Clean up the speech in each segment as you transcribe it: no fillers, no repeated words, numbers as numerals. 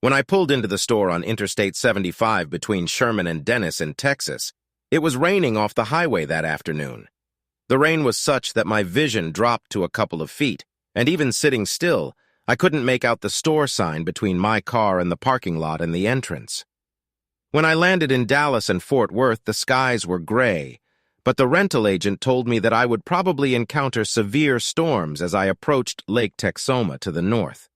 When I pulled into the store on Interstate 75 between Sherman and Dennis in Texas, it was raining off the highway that afternoon. The rain was such that my vision dropped to a couple of feet, and even sitting still, I couldn't make out the store sign between my car and the parking lot and the entrance. When I landed in Dallas and Fort Worth, the skies were gray, but the rental agent told me that I would probably encounter severe storms as I approached Lake Texoma to the north.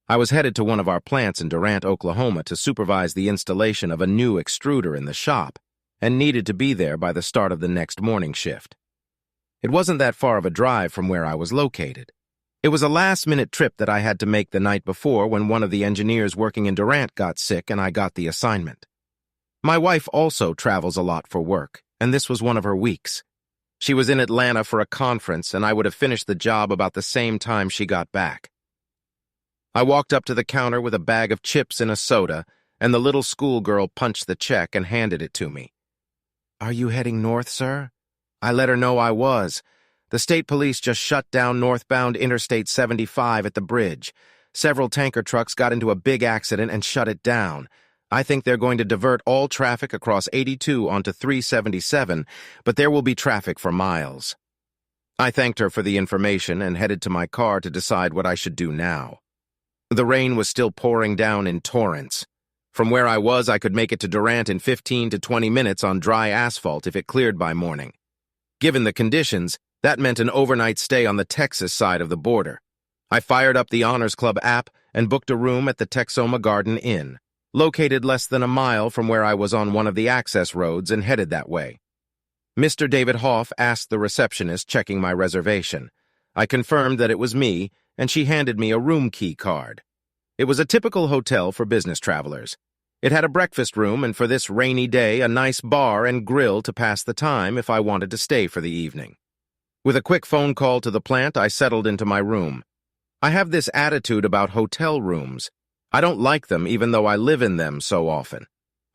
I was headed to one of our plants in Durant, Oklahoma to supervise the installation of a new extruder in the shop, and needed to be there by the start of the next morning shift. It wasn't that far of a drive from where I was located. It was a last-minute trip that I had to make the night before when one of the engineers working in Durant got sick and I got the assignment. My wife also travels a lot for work, and this was one of her weeks. She was in Atlanta for a conference, and I would have finished the job about the same time she got back. I walked up to the counter with a bag of chips and a soda, and the little schoolgirl punched the check and handed it to me. "Are you heading north, sir?" I let her know I was. The state police just shut down northbound Interstate 75 at the bridge. Several tanker trucks got into a big accident and shut it down. I think they're going to divert all traffic across 82 onto 377, but there will be traffic for miles. I thanked her for the information and headed to my car to decide what I should do now. The rain was still pouring down in torrents. From where I was, I could make it to Durant in 15 to 20 minutes on dry asphalt if it cleared by morning. Given the conditions, that meant an overnight stay on the Texas side of the border. I fired up the Honors Club app and booked a room at the Texoma Garden Inn, located less than a mile from where I was on one of the access roads and headed that way. Mr. David Hoff asked the receptionist checking my reservation. I confirmed that it was me, and she handed me a room key card. It was a typical hotel for business travelers. It had a breakfast room and for this rainy day, a nice bar and grill to pass the time if I wanted to stay for the evening. With a quick phone call to the plant, I settled into my room. I have this attitude about hotel rooms. I don't like them even though I live in them so often.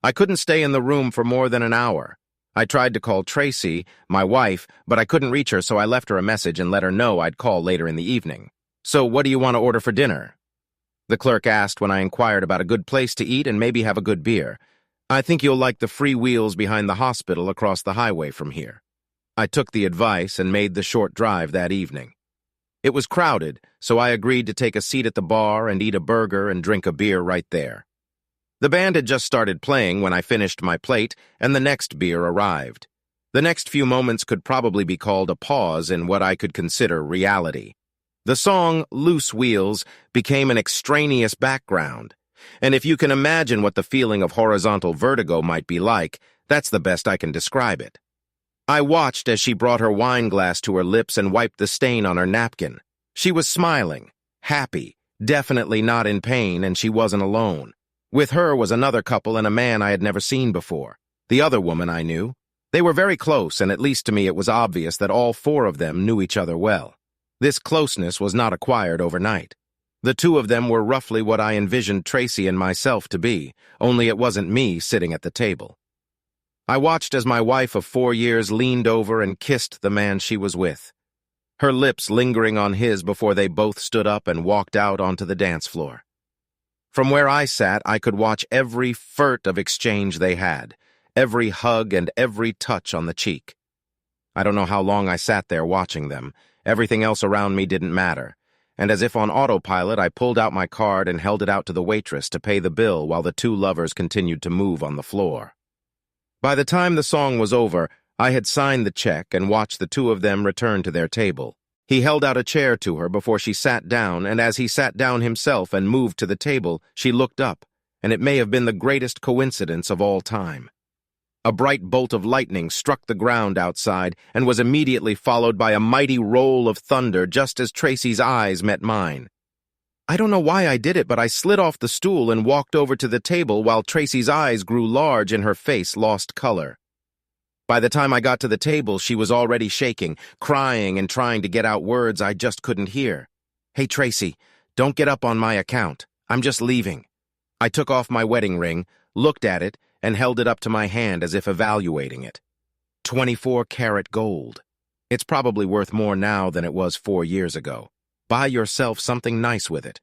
I couldn't stay in the room for more than an hour. I tried to call Tracy, my wife, but I couldn't reach her, so I left her a message and let her know I'd call later in the evening. "So what do you want to order for dinner?" the clerk asked when I inquired about a good place to eat and maybe have a good beer. "I think you'll like the free wheels behind the hospital across the highway from here." I took the advice and made the short drive that evening. It was crowded, so I agreed to take a seat at the bar and eat a burger and drink a beer right there. The band had just started playing when I finished my plate, and the next beer arrived. The next few moments could probably be called a pause in what I could consider reality. The song, Loose Wheels, became an extraneous background, and if you can imagine what the feeling of horizontal vertigo might be like, that's the best I can describe it. I watched as she brought her wine glass to her lips and wiped the stain on her napkin. She was smiling, happy, definitely not in pain, and she wasn't alone. With her was another couple and a man I had never seen before. The other woman I knew. They were very close, and at least to me it was obvious that all four of them knew each other well. This closeness was not acquired overnight. The two of them were roughly what I envisioned Tracy and myself to be, only it wasn't me sitting at the table. I watched as my wife of 4 years leaned over and kissed the man she was with, her lips lingering on his before they both stood up and walked out onto the dance floor. From where I sat, I could watch every flirt of exchange they had, every hug and every touch on the cheek. I don't know how long I sat there watching them. Everything else around me didn't matter, and as if on autopilot, I pulled out my card and held it out to the waitress to pay the bill while the two lovers continued to move on the floor. By the time the song was over, I had signed the check and watched the two of them return to their table. He held out a chair to her before she sat down, and as he sat down himself and moved to the table, she looked up, and it may have been the greatest coincidence of all time. A bright bolt of lightning struck the ground outside and was immediately followed by a mighty roll of thunder just as Tracy's eyes met mine. I don't know why I did it, but I slid off the stool and walked over to the table while Tracy's eyes grew large and her face lost color. By the time I got to the table, she was already shaking, crying and trying to get out words I just couldn't hear. "Hey, Tracy, don't get up on my account. I'm just leaving." I took off my wedding ring, looked at it, and held it up to my hand as if evaluating it. 24-karat gold. It's probably worth more now than it was 4 years ago. Buy yourself something nice with it.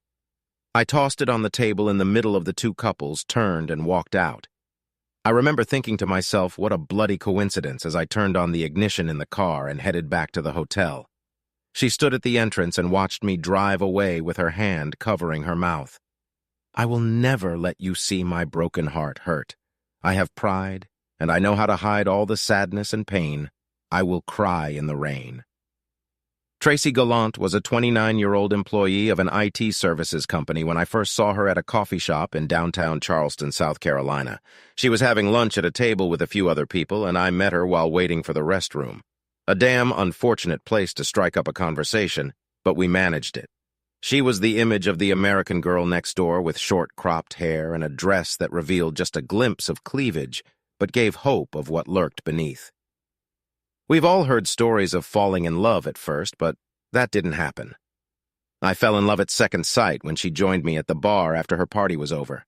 I tossed it on the table in the middle of the two couples, turned, and walked out. I remember thinking to myself, what a bloody coincidence, as I turned on the ignition in the car and headed back to the hotel. She stood at the entrance and watched me drive away with her hand covering her mouth. I will never let you see my broken heart hurt. I have pride, and I know how to hide all the sadness and pain. I will cry in the rain. Tracy Gallant was a 29-year-old employee of an IT services company when I first saw her at a coffee shop in downtown Charleston, South Carolina. She was having lunch at a table with a few other people, and I met her while waiting for the restroom. A damn unfortunate place to strike up a conversation, but we managed it. She was the image of the American girl next door with short cropped hair and a dress that revealed just a glimpse of cleavage, but gave hope of what lurked beneath. We've all heard stories of falling in love at first, but that didn't happen. I fell in love at second sight when she joined me at the bar after her party was over.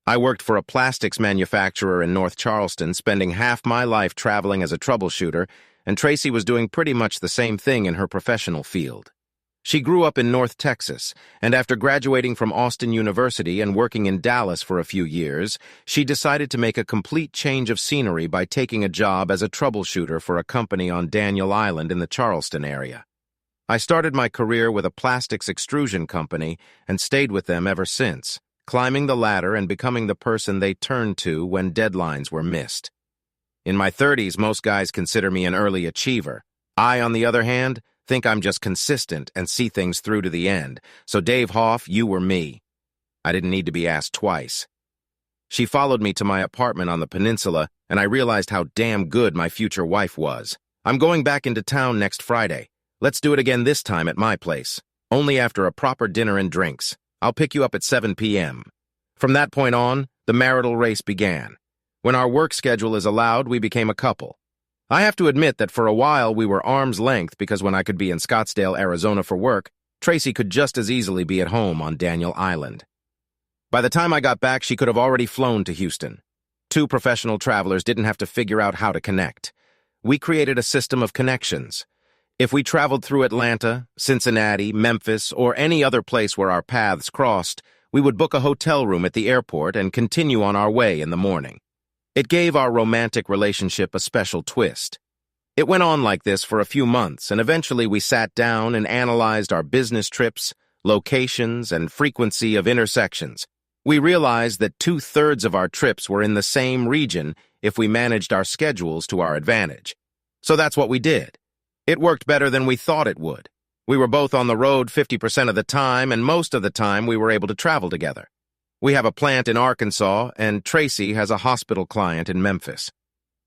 I worked for a plastics manufacturer in North Charleston, spending half my life traveling as a troubleshooter, and Tracy was doing pretty much the same thing in her professional field. She grew up in North Texas, and after graduating from Austin University and working in Dallas for a few years, she decided to make a complete change of scenery by taking a job as a troubleshooter for a company on Daniel Island in the Charleston area. I started my career with a plastics extrusion company and stayed with them ever since, climbing the ladder and becoming the person they turned to when deadlines were missed. In my 30s, most guys consider me an early achiever. I, on the other hand, think I'm just consistent and see things through to the end. So Dave Hoff, you were me. I didn't need to be asked twice. She followed me to my apartment on the peninsula, and I realized how damn good my future wife was. I'm going back into town next Friday. Let's do it again this time at my place. Only after a proper dinner and drinks. I'll pick you up at 7 p.m. From that point on, the marital race began. When our work schedule is allowed, we became a couple. I have to admit that for a while we were arm's length because when I could be in Scottsdale, Arizona for work, Tracy could just as easily be at home on Daniel Island. By the time I got back, she could have already flown to Houston. Two professional travelers didn't have to figure out how to connect. We created a system of connections. If we traveled through Atlanta, Cincinnati, Memphis, or any other place where our paths crossed, we would book a hotel room at the airport and continue on our way in the morning. It gave our romantic relationship a special twist. It went on like this for a few months, and eventually we sat down and analyzed our business trips, locations, and frequency of intersections. We realized that 2/3 of our trips were in the same region if we managed our schedules to our advantage. So that's what we did. It worked better than we thought it would. We were both on the road 50% of the time, and most of the time we were able to travel together. We have a plant in Arkansas, and Tracy has a hospital client in Memphis.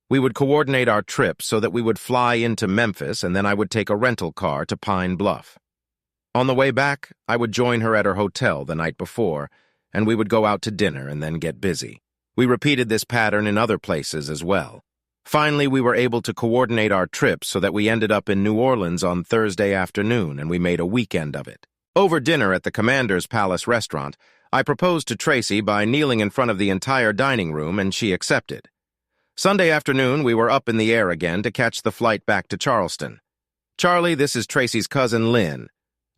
We would coordinate our trips so that we would fly into Memphis, and then I would take a rental car to Pine Bluff. On the way back, I would join her at her hotel the night before, and we would go out to dinner and then get busy. We repeated this pattern in other places as well. Finally, we were able to coordinate our trips so that we ended up in New Orleans on Thursday afternoon, and we made a weekend of it. Over dinner at the Commander's Palace restaurant, I proposed to Tracy by kneeling in front of the entire dining room, and she accepted. Sunday afternoon, we were up in the air again to catch the flight back to Charleston. Charlie, this is Tracy's cousin, Lynn.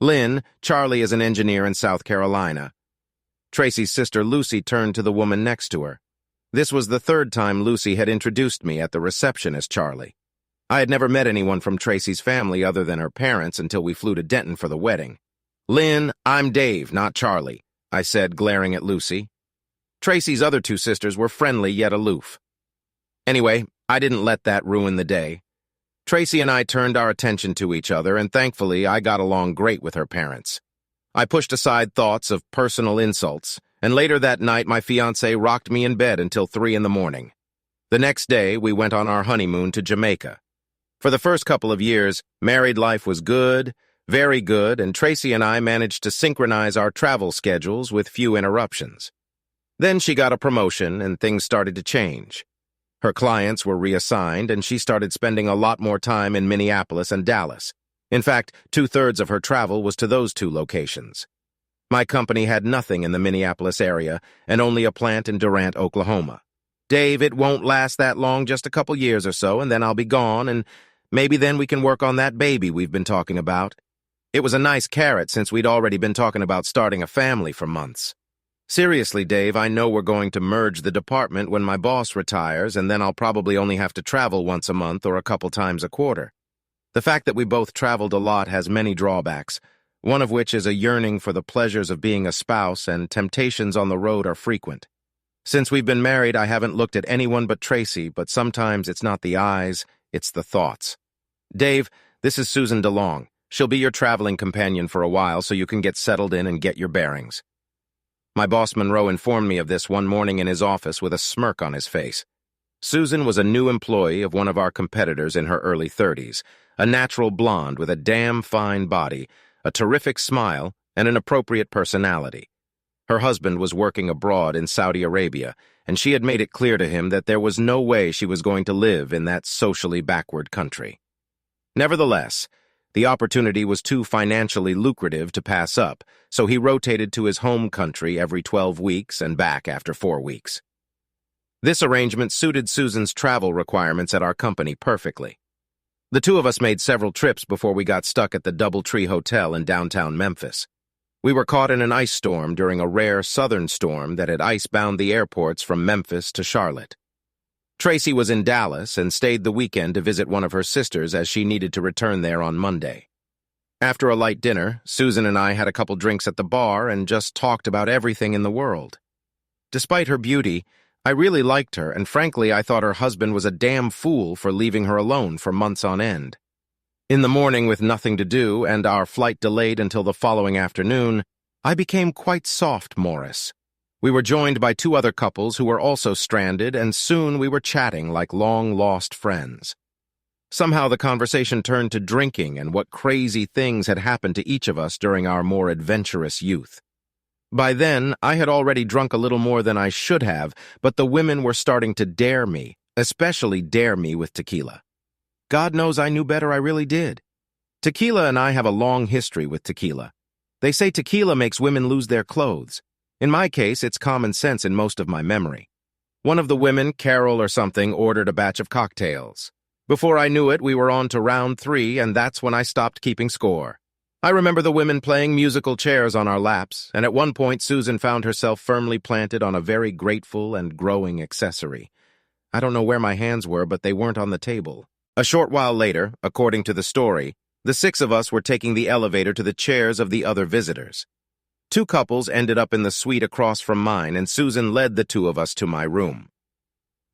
Lynn, Charlie is an engineer in South Carolina. Tracy's sister, Lucy, turned to the woman next to her. This was the third time Lucy had introduced me at the reception as Charlie. I had never met anyone from Tracy's family other than her parents until we flew to Denton for the wedding. Lynn, I'm Dave, not Charlie, I said, glaring at Lucy. Tracy's other two sisters were friendly yet aloof. Anyway, I didn't let that ruin the day. Tracy and I turned our attention to each other, and thankfully I got along great with her parents. I pushed aside thoughts of personal insults, and later that night my fiancé rocked me in bed until 3 in the morning. The next day, we went on our honeymoon to Jamaica. For the first couple of years, married life was good, very good, and Tracy and I managed to synchronize our travel schedules with few interruptions. Then she got a promotion, and things started to change. Her clients were reassigned, and she started spending a lot more time in Minneapolis and Dallas. In fact, 2/3 of her travel was to those two locations. My company had nothing in the Minneapolis area, and only a plant in Durant, Oklahoma. Dave, it won't last that long, just a couple years or so, and then I'll be gone, and maybe then we can work on that baby we've been talking about. It was a nice carrot since we'd already been talking about starting a family for months. Seriously, Dave, I know we're going to merge the department when my boss retires, and then I'll probably only have to travel once a month or a couple times a quarter. The fact that we both traveled a lot has many drawbacks, one of which is a yearning for the pleasures of being a spouse, and temptations on the road are frequent. Since we've been married, I haven't looked at anyone but Tracy, but sometimes it's not the eyes, it's the thoughts. Dave, this is Susan DeLong. She'll be your traveling companion for a while so you can get settled in and get your bearings. My boss Monroe informed me of this one morning in his office with a smirk on his face. Susan was a new employee of one of our competitors in her early 30s, a natural blonde with a damn fine body, a terrific smile, and an appropriate personality. Her husband was working abroad in Saudi Arabia, and she had made it clear to him that there was no way she was going to live in that socially backward country. Nevertheless, the opportunity was too financially lucrative to pass up, so he rotated to his home country every 12 weeks and back after 4 weeks. This arrangement suited Susan's travel requirements at our company perfectly. The two of us made several trips before we got stuck at the DoubleTree Hotel in downtown Memphis. We were caught in an ice storm during a rare southern storm that had icebound the airports from Memphis to Charlotte. Tracy was in Dallas and stayed the weekend to visit one of her sisters as she needed to return there on Monday. After a light dinner, Susan and I had a couple drinks at the bar and just talked about everything in the world. Despite her beauty, I really liked her, and frankly, I thought her husband was a damn fool for leaving her alone for months on end. In the morning, with nothing to do and our flight delayed until the following afternoon, I became quite soft, Morris. We were joined by 2 other couples who were also stranded, and soon we were chatting like long-lost friends. Somehow the conversation turned to drinking and what crazy things had happened to each of us during our more adventurous youth. By then, I had already drunk a little more than I should have, but the women were starting to dare me, especially dare me with tequila. God knows I knew better, I really did. Tequila and I have a long history with tequila. They say tequila makes women lose their clothes. In my case, it's common sense in most of my memory. One of the women, Carol or something, ordered a batch of cocktails. Before I knew it, we were on to round 3, and that's when I stopped keeping score. I remember the women playing musical chairs on our laps, and at one point Susan found herself firmly planted on a very grateful and growing accessory. I don't know where my hands were, but they weren't on the table. A short while later, according to the story, the 6 of us were taking the elevator to the chairs of the other visitors. 2 couples ended up in the suite across from mine, and Susan led the 2 of us to my room.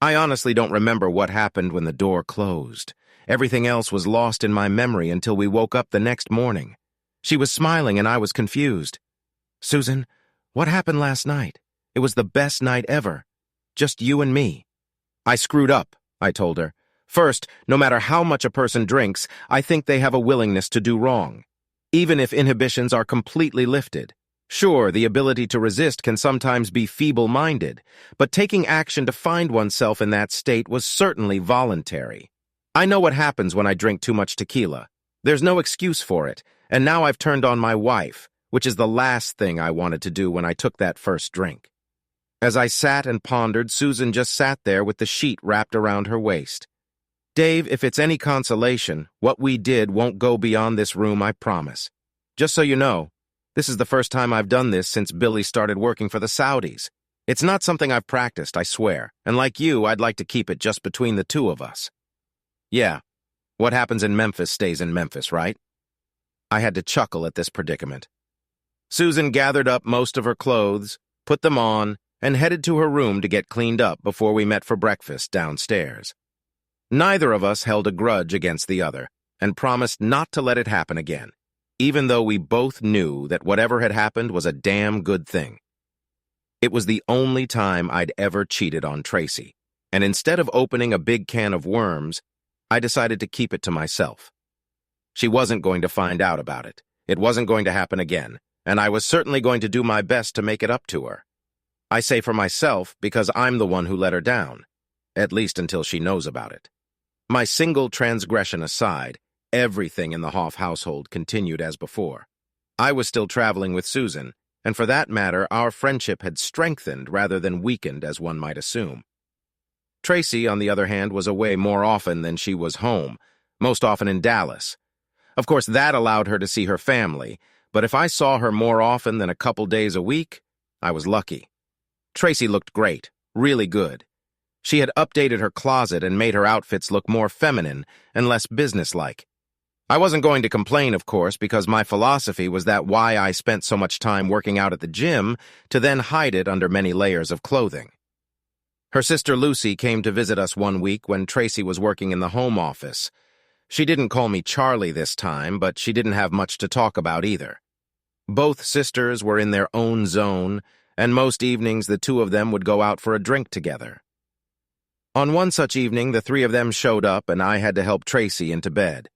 I honestly don't remember what happened when the door closed. Everything else was lost in my memory until we woke up the next morning. She was smiling and I was confused. "Susan, what happened last night? It was the best night ever. Just you and me." "I screwed up," I told her. "First, no matter how much a person drinks, I think they have a willingness to do wrong, even if inhibitions are completely lifted. Sure, the ability to resist can sometimes be feeble-minded, but taking action to find oneself in that state was certainly voluntary. I know what happens when I drink too much tequila. There's no excuse for it, and now I've turned on my wife, which is the last thing I wanted to do when I took that first drink." As I sat and pondered, Susan just sat there with the sheet wrapped around her waist. "Dave, if it's any consolation, what we did won't go beyond this room, I promise. Just so you know, this is the first time I've done this since Billy started working for the Saudis. It's not something I've practiced, I swear, and like you, I'd like to keep it just between the 2 of us." "Yeah, what happens in Memphis stays in Memphis, right?" I had to chuckle at this predicament. Susan gathered up most of her clothes, put them on, and headed to her room to get cleaned up before we met for breakfast downstairs. Neither of us held a grudge against the other, and promised not to let it happen again, even though we both knew that whatever had happened was a damn good thing. It was the only time I'd ever cheated on Tracy, and instead of opening a big can of worms, I decided to keep it to myself. She wasn't going to find out about it. It wasn't going to happen again, and I was certainly going to do my best to make it up to her. I say for myself because I'm the one who let her down, at least until she knows about it. My single transgression aside, everything in the Hoff household continued as before. I was still traveling with Susan, and for that matter, our friendship had strengthened rather than weakened, as one might assume. Tracy, on the other hand, was away more often than she was home, most often in Dallas. Of course, that allowed her to see her family, but if I saw her more often than a couple days a week, I was lucky. Tracy looked great, really good. She had updated her closet and made her outfits look more feminine and less businesslike. I wasn't going to complain, of course, because my philosophy was that why I spent so much time working out at the gym to then hide it under many layers of clothing. Her sister Lucy came to visit us one week when Tracy was working in the home office. She didn't call me Charlie this time, but she didn't have much to talk about either. Both sisters were in their own zone, and most evenings the two of them would go out for a drink together. On one such evening, the three of them showed up, and I had to help Tracy into bed.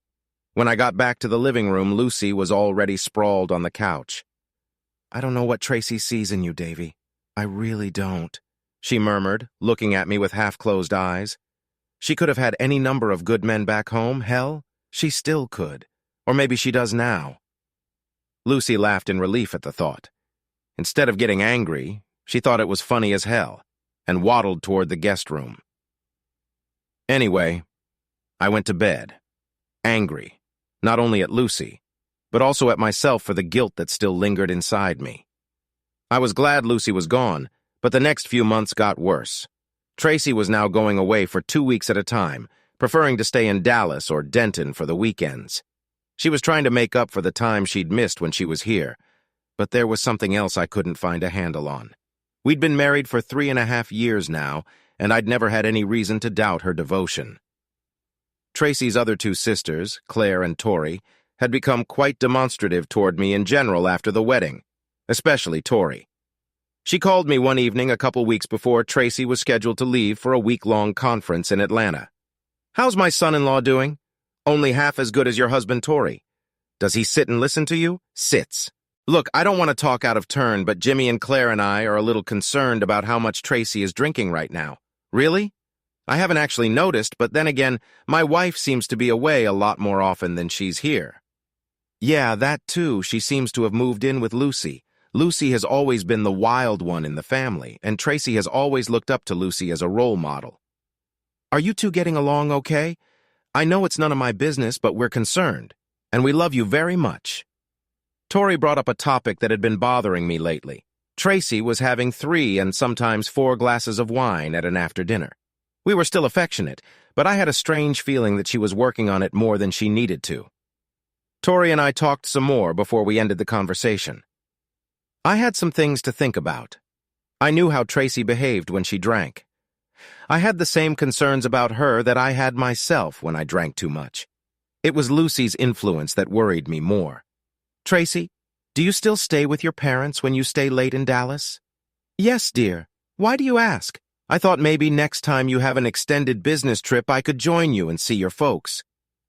When I got back to the living room, Lucy was already sprawled on the couch. "I don't know what Tracy sees in you, Davy. I really don't," she murmured, looking at me with half-closed eyes. She could have had any number of good men back home. Hell, she still could. Or maybe she does now. Lucy laughed in relief at the thought. Instead of getting angry, she thought it was funny as hell, and waddled toward the guest room. Anyway, I went to bed, angry, not only at Lucy, but also at myself for the guilt that still lingered inside me. I was glad Lucy was gone, but the next few months got worse. Tracy was now going away for 2 weeks at a time, preferring to stay in Dallas or Denton for the weekends. She was trying to make up for the time she'd missed when she was here, but there was something else I couldn't find a handle on. We'd been married for 3.5 years now, and I'd never had any reason to doubt her devotion. Tracy's other two sisters, Claire and Tori, had become quite demonstrative toward me in general after the wedding, especially Tori. She called me one evening a couple weeks before Tracy was scheduled to leave for a week-long conference in Atlanta. "How's my son-in-law doing? Only half as good as your husband, Tori. Does he sit and listen to you? Sits. Look, I don't want to talk out of turn, but Jimmy and Claire and I are a little concerned about how much Tracy is drinking right now." "Really? I haven't actually noticed, but then again, my wife seems to be away a lot more often than she's here." "Yeah, that too. She seems to have moved in with Lucy. Lucy has always been the wild one in the family, and Tracy has always looked up to Lucy as a role model." "Are you two getting along okay? I know it's none of my business, but we're concerned, and we love you very much." Tori brought up a topic that had been bothering me lately. Tracy was having 3 and sometimes 4 glasses of wine at an after-dinner. We were still affectionate, but I had a strange feeling that she was working on it more than she needed to. Tori and I talked some more before we ended the conversation. I had some things to think about. I knew how Tracy behaved when she drank. I had the same concerns about her that I had myself when I drank too much. It was Lucy's influence that worried me more. "Tracy, do you still stay with your parents when you stay late in Dallas?" "Yes, dear. Why do you ask? I thought maybe next time you have an extended business trip I could join you and see your folks.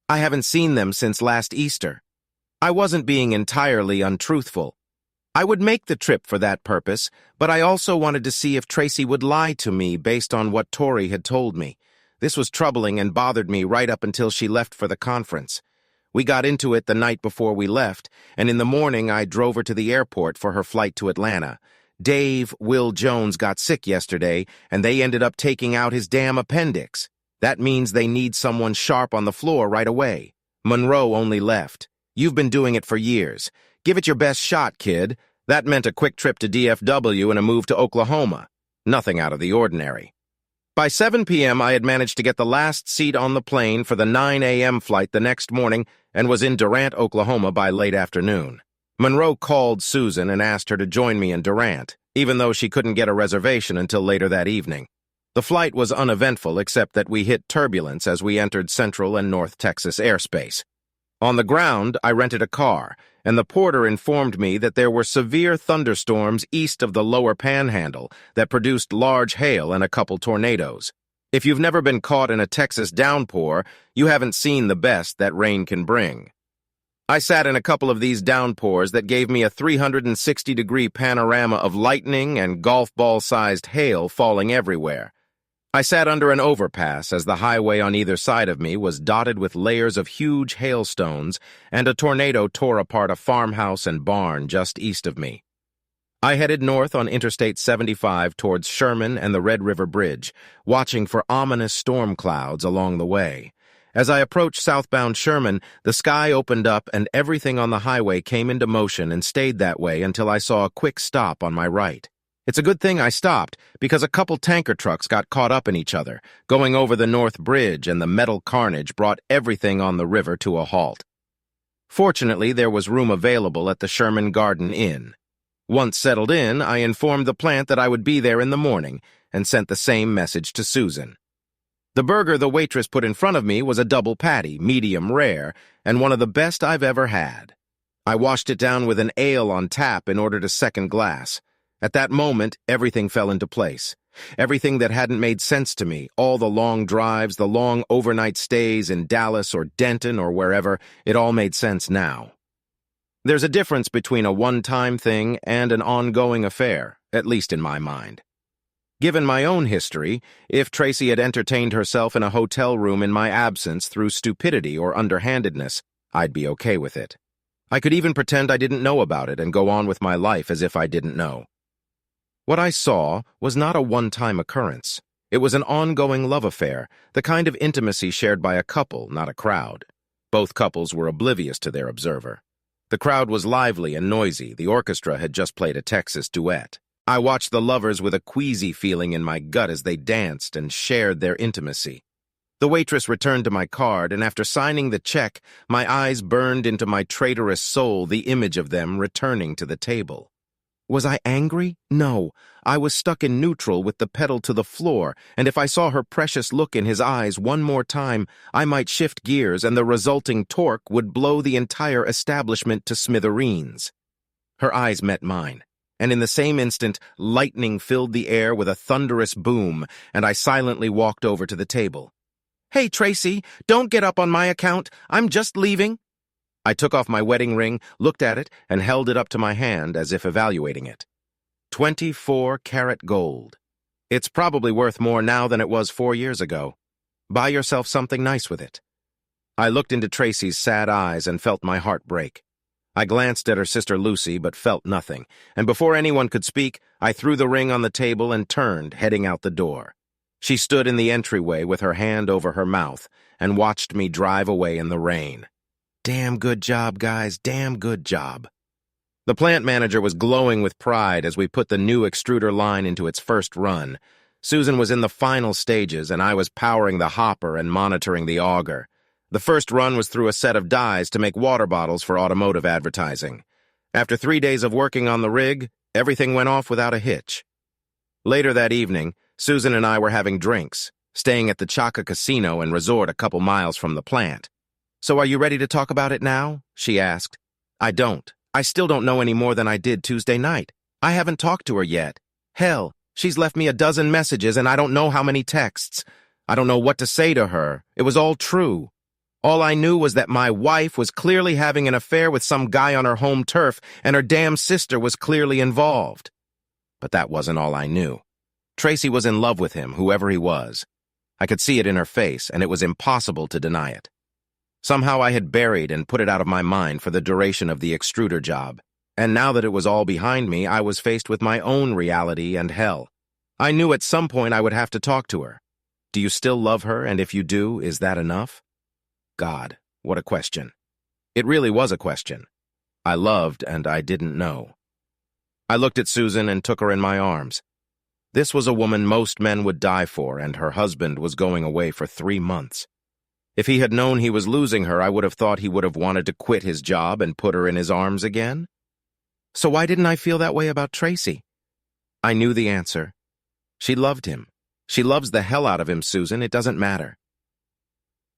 I haven't seen them since last Easter." I wasn't being entirely untruthful. I would make the trip for that purpose, but I also wanted to see if Tracy would lie to me based on what Tori had told me. This was troubling and bothered me right up until she left for the conference. We got into it the night before we left, and in the morning I drove her to the airport for her flight to Atlanta. Will Jones got sick yesterday, and they ended up taking out his damn appendix. That means they need someone sharp on the floor right away. Monroe only left. You've been doing it for years. Give it your best shot, kid. That meant a quick trip to DFW and a move to Oklahoma. Nothing out of the ordinary. By 7 p.m., I had managed to get the last seat on the plane for the 9 a.m. flight the next morning and was in Durant, Oklahoma by late afternoon. Monroe called Susan and asked her to join me in Durant, even though she couldn't get a reservation until later that evening. The flight was uneventful except that we hit turbulence as we entered Central and North Texas airspace. On the ground, I rented a car, and the porter informed me that there were severe thunderstorms east of the lower panhandle that produced large hail and a couple tornadoes. If you've never been caught in a Texas downpour, you haven't seen the best that rain can bring. I sat in a couple of these downpours that gave me a 360-degree panorama of lightning and golf ball-sized hail falling everywhere. I sat under an overpass as the highway on either side of me was dotted with layers of huge hailstones, and a tornado tore apart a farmhouse and barn just east of me. I headed north on Interstate 75 towards Sherman and the Red River Bridge, watching for ominous storm clouds along the way. As I approached southbound Sherman, the sky opened up and everything on the highway came into motion and stayed that way until I saw a quick stop on my right. It's a good thing I stopped, because a couple tanker trucks got caught up in each other, going over the North Bridge, and the metal carnage brought everything on the river to a halt. Fortunately, there was room available at the Sherman Garden Inn. Once settled in, I informed the plant that I would be there in the morning and sent the same message to Susan. The burger the waitress put in front of me was a double patty, medium rare, and one of the best I've ever had. I washed it down with an ale on tap and ordered a second glass. At that moment, everything fell into place. Everything that hadn't made sense to me, all the long drives, the long overnight stays in Dallas or Denton or wherever, it all made sense now. There's a difference between a one-time thing and an ongoing affair, at least in my mind. Given my own history, if Tracy had entertained herself in a hotel room in my absence through stupidity or underhandedness, I'd be okay with it. I could even pretend I didn't know about it and go on with my life as if I didn't know. What I saw was not a one-time occurrence. It was an ongoing love affair, the kind of intimacy shared by a couple, not a crowd. Both couples were oblivious to their observer. The crowd was lively and noisy. The orchestra had just played a Texas duet. I watched the lovers with a queasy feeling in my gut as they danced and shared their intimacy. The waitress returned to my card, and after signing the check, my eyes burned into my traitorous soul the image of them returning to the table. Was I angry? No. I was stuck in neutral with the pedal to the floor, and if I saw her precious look in his eyes one more time, I might shift gears and the resulting torque would blow the entire establishment to smithereens. Her eyes met mine, and in the same instant, lightning filled the air with a thunderous boom, and I silently walked over to the table. "Hey, Tracy, don't get up on my account. I'm just leaving." I took off my wedding ring, looked at it, and held it up to my hand as if evaluating it. 24-karat gold. It's probably worth more now than it was 4 years ago. Buy yourself something nice with it. I looked into Tracy's sad eyes and felt my heart break. I glanced at her sister Lucy, but felt nothing, and before anyone could speak, I threw the ring on the table and turned, heading out the door. She stood in the entryway with her hand over her mouth and watched me drive away in the rain. Damn good job, guys, damn good job. The plant manager was glowing with pride as we put the new extruder line into its first run. Susan was in the final stages, and I was powering the hopper and monitoring the auger. The first run was through a set of dies to make water bottles for automotive advertising. After 3 days of working on the rig, everything went off without a hitch. Later that evening, Susan and I were having drinks, staying at the Chaka Casino and Resort a couple miles from the plant. "So are you ready to talk about it now?" she asked. "I don't. I still don't know any more than I did Tuesday night. I haven't talked to her yet. Hell, she's left me a dozen messages and I don't know how many texts. I don't know what to say to her. It was all true. All I knew was that my wife was clearly having an affair with some guy on her home turf, and her damn sister was clearly involved. But that wasn't all I knew. Tracy was in love with him, whoever he was. I could see it in her face, and it was impossible to deny it. Somehow I had buried and put it out of my mind for the duration of the extruder job, and now that it was all behind me, I was faced with my own reality and hell. I knew at some point I would have to talk to her. Do you still love her, and if you do, is that enough? God, what a question. It really was a question. I loved and I didn't know. I looked at Susan and took her in my arms. This was a woman most men would die for, and her husband was going away for 3 months. If he had known he was losing her, I would have thought he would have wanted to quit his job and put her in his arms again. So why didn't I feel that way about Tracy? I knew the answer. She loved him. She loves the hell out of him, Susan. It doesn't matter.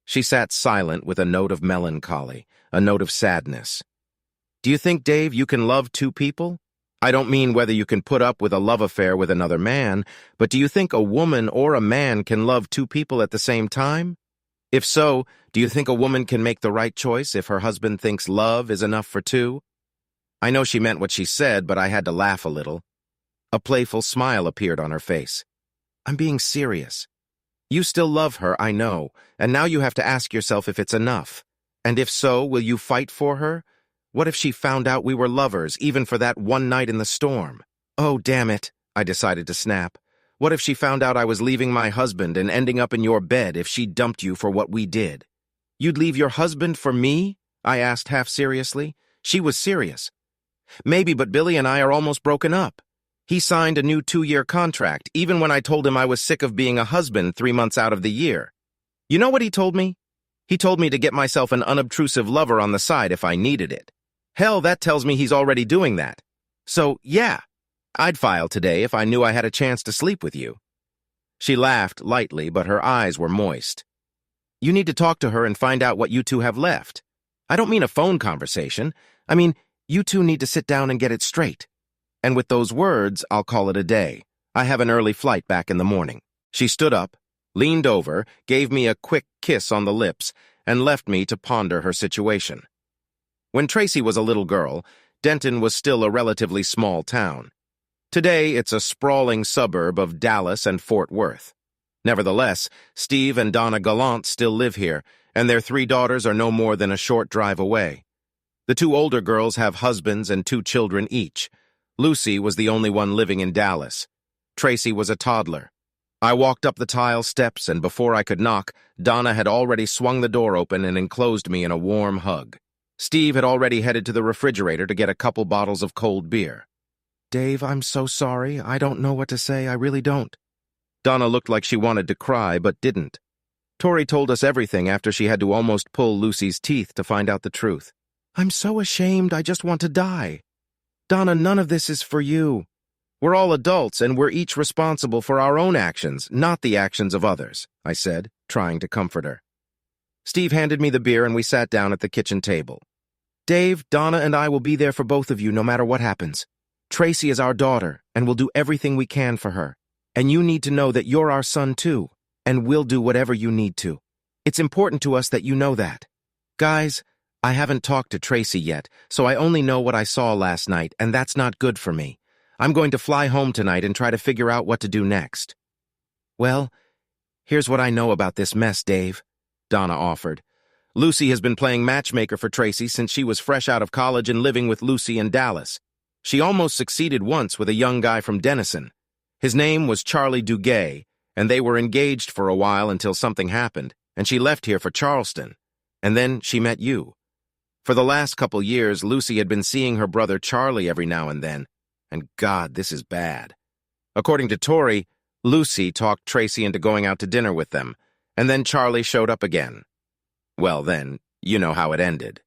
She sat silent with a note of melancholy, a note of sadness. Do you think, Dave, you can love 2 people? I don't mean whether you can put up with a love affair with another man, but do you think a woman or a man can love 2 people at the same time? If so, do you think a woman can make the right choice if her husband thinks love is enough for 2? I know she meant what she said, but I had to laugh a little. A playful smile appeared on her face. I'm being serious. You still love her, I know, and now you have to ask yourself if it's enough. And if so, will you fight for her? What if she found out we were lovers, even for that one night in the storm? Oh, damn it, I decided to snap. What if she found out I was leaving my husband and ending up in your bed if she dumped you for what we did? You'd leave your husband for me? I asked half seriously. She was serious. Maybe, but Billy and I are almost broken up. He signed a new 2-year contract, even when I told him I was sick of being a husband 3 months out of the year. You know what he told me? He told me to get myself an unobtrusive lover on the side if I needed it. Hell, that tells me he's already doing that. So, yeah, I'd file today if I knew I had a chance to sleep with you. She laughed lightly, but her eyes were moist. You need to talk to her and find out what you two have left. I don't mean a phone conversation. I mean, you two need to sit down and get it straight. And with those words, I'll call it a day. I have an early flight back in the morning. She stood up, leaned over, gave me a quick kiss on the lips, and left me to ponder her situation. When Tracy was a little girl, Denton was still a relatively small town. Today, it's a sprawling suburb of Dallas and Fort Worth. Nevertheless, Steve and Donna Gallant still live here, and their 3 daughters are no more than a short drive away. The 2 older girls have husbands and 2 children each. Lucy was the only one living in Dallas. Tracy was a toddler. I walked up the tile steps, and before I could knock, Donna had already swung the door open and enclosed me in a warm hug. Steve had already headed to the refrigerator to get a couple bottles of cold beer. Dave, I'm so sorry. I don't know what to say. I really don't. Donna looked like she wanted to cry, but didn't. Tori told us everything after she had to almost pull Lucy's teeth to find out the truth. I'm so ashamed. I just want to die. Donna, none of this is for you. We're all adults, and we're each responsible for our own actions, not the actions of others, I said, trying to comfort her. Steve handed me the beer, and we sat down at the kitchen table. Dave, Donna, and I will be there for both of you no matter what happens. Tracy is our daughter, and we'll do everything we can for her. And you need to know that you're our son, too, and we'll do whatever you need to. It's important to us that you know that. Guys, I haven't talked to Tracy yet, so I only know what I saw last night, and that's not good for me. I'm going to fly home tonight and try to figure out what to do next. Well, here's what I know about this mess, Dave, Donna offered. Lucy has been playing matchmaker for Tracy since she was fresh out of college and living with Lucy in Dallas. She almost succeeded once with a young guy from Denison. His name was Charlie Duguay, and they were engaged for a while until something happened, and she left here for Charleston. And then she met you. For the last couple years, Lucy had been seeing her brother Charlie every now and then, and God, this is bad. According to Tori, Lucy talked Tracy into going out to dinner with them, and then Charlie showed up again. Well then, you know how it ended.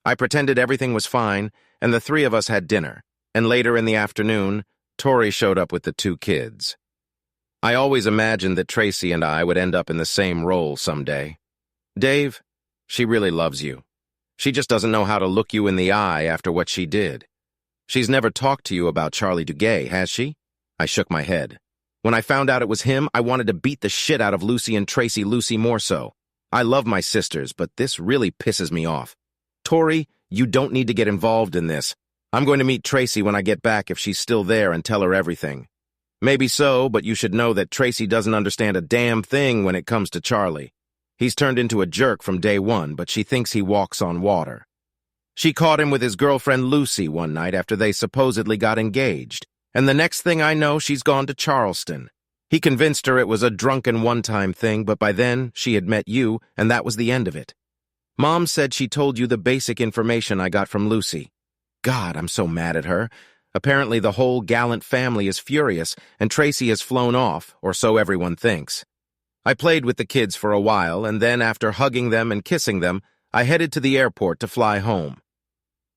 I pretended everything was fine, and the 3 of us had dinner, and later in the afternoon, Tori showed up with the 2 kids. I always imagined that Tracy and I would end up in the same role someday. Dave, she really loves you. She just doesn't know how to look you in the eye after what she did. She's never talked to you about Charlie Duguay, has she? I shook my head. When I found out it was him, I wanted to beat the shit out of Lucy and Tracy, Lucy more so. I love my sisters, but this really pisses me off. Tori, you don't need to get involved in this. I'm going to meet Tracy when I get back if she's still there and tell her everything. Maybe so, but you should know that Tracy doesn't understand a damn thing when it comes to Charlie. He's turned into a jerk from day one, but she thinks he walks on water. She caught him with his girlfriend Lucy one night after they supposedly got engaged, and the next thing I know, she's gone to Charleston. He convinced her it was a drunken one-time thing, but by then, she had met you, and that was the end of it. Mom said she told you the basic information I got from Lucy. God, I'm so mad at her. Apparently the whole Gallant family is furious, and Tracy has flown off, or so everyone thinks. I played with the kids for a while, and then after hugging them and kissing them, I headed to the airport to fly home.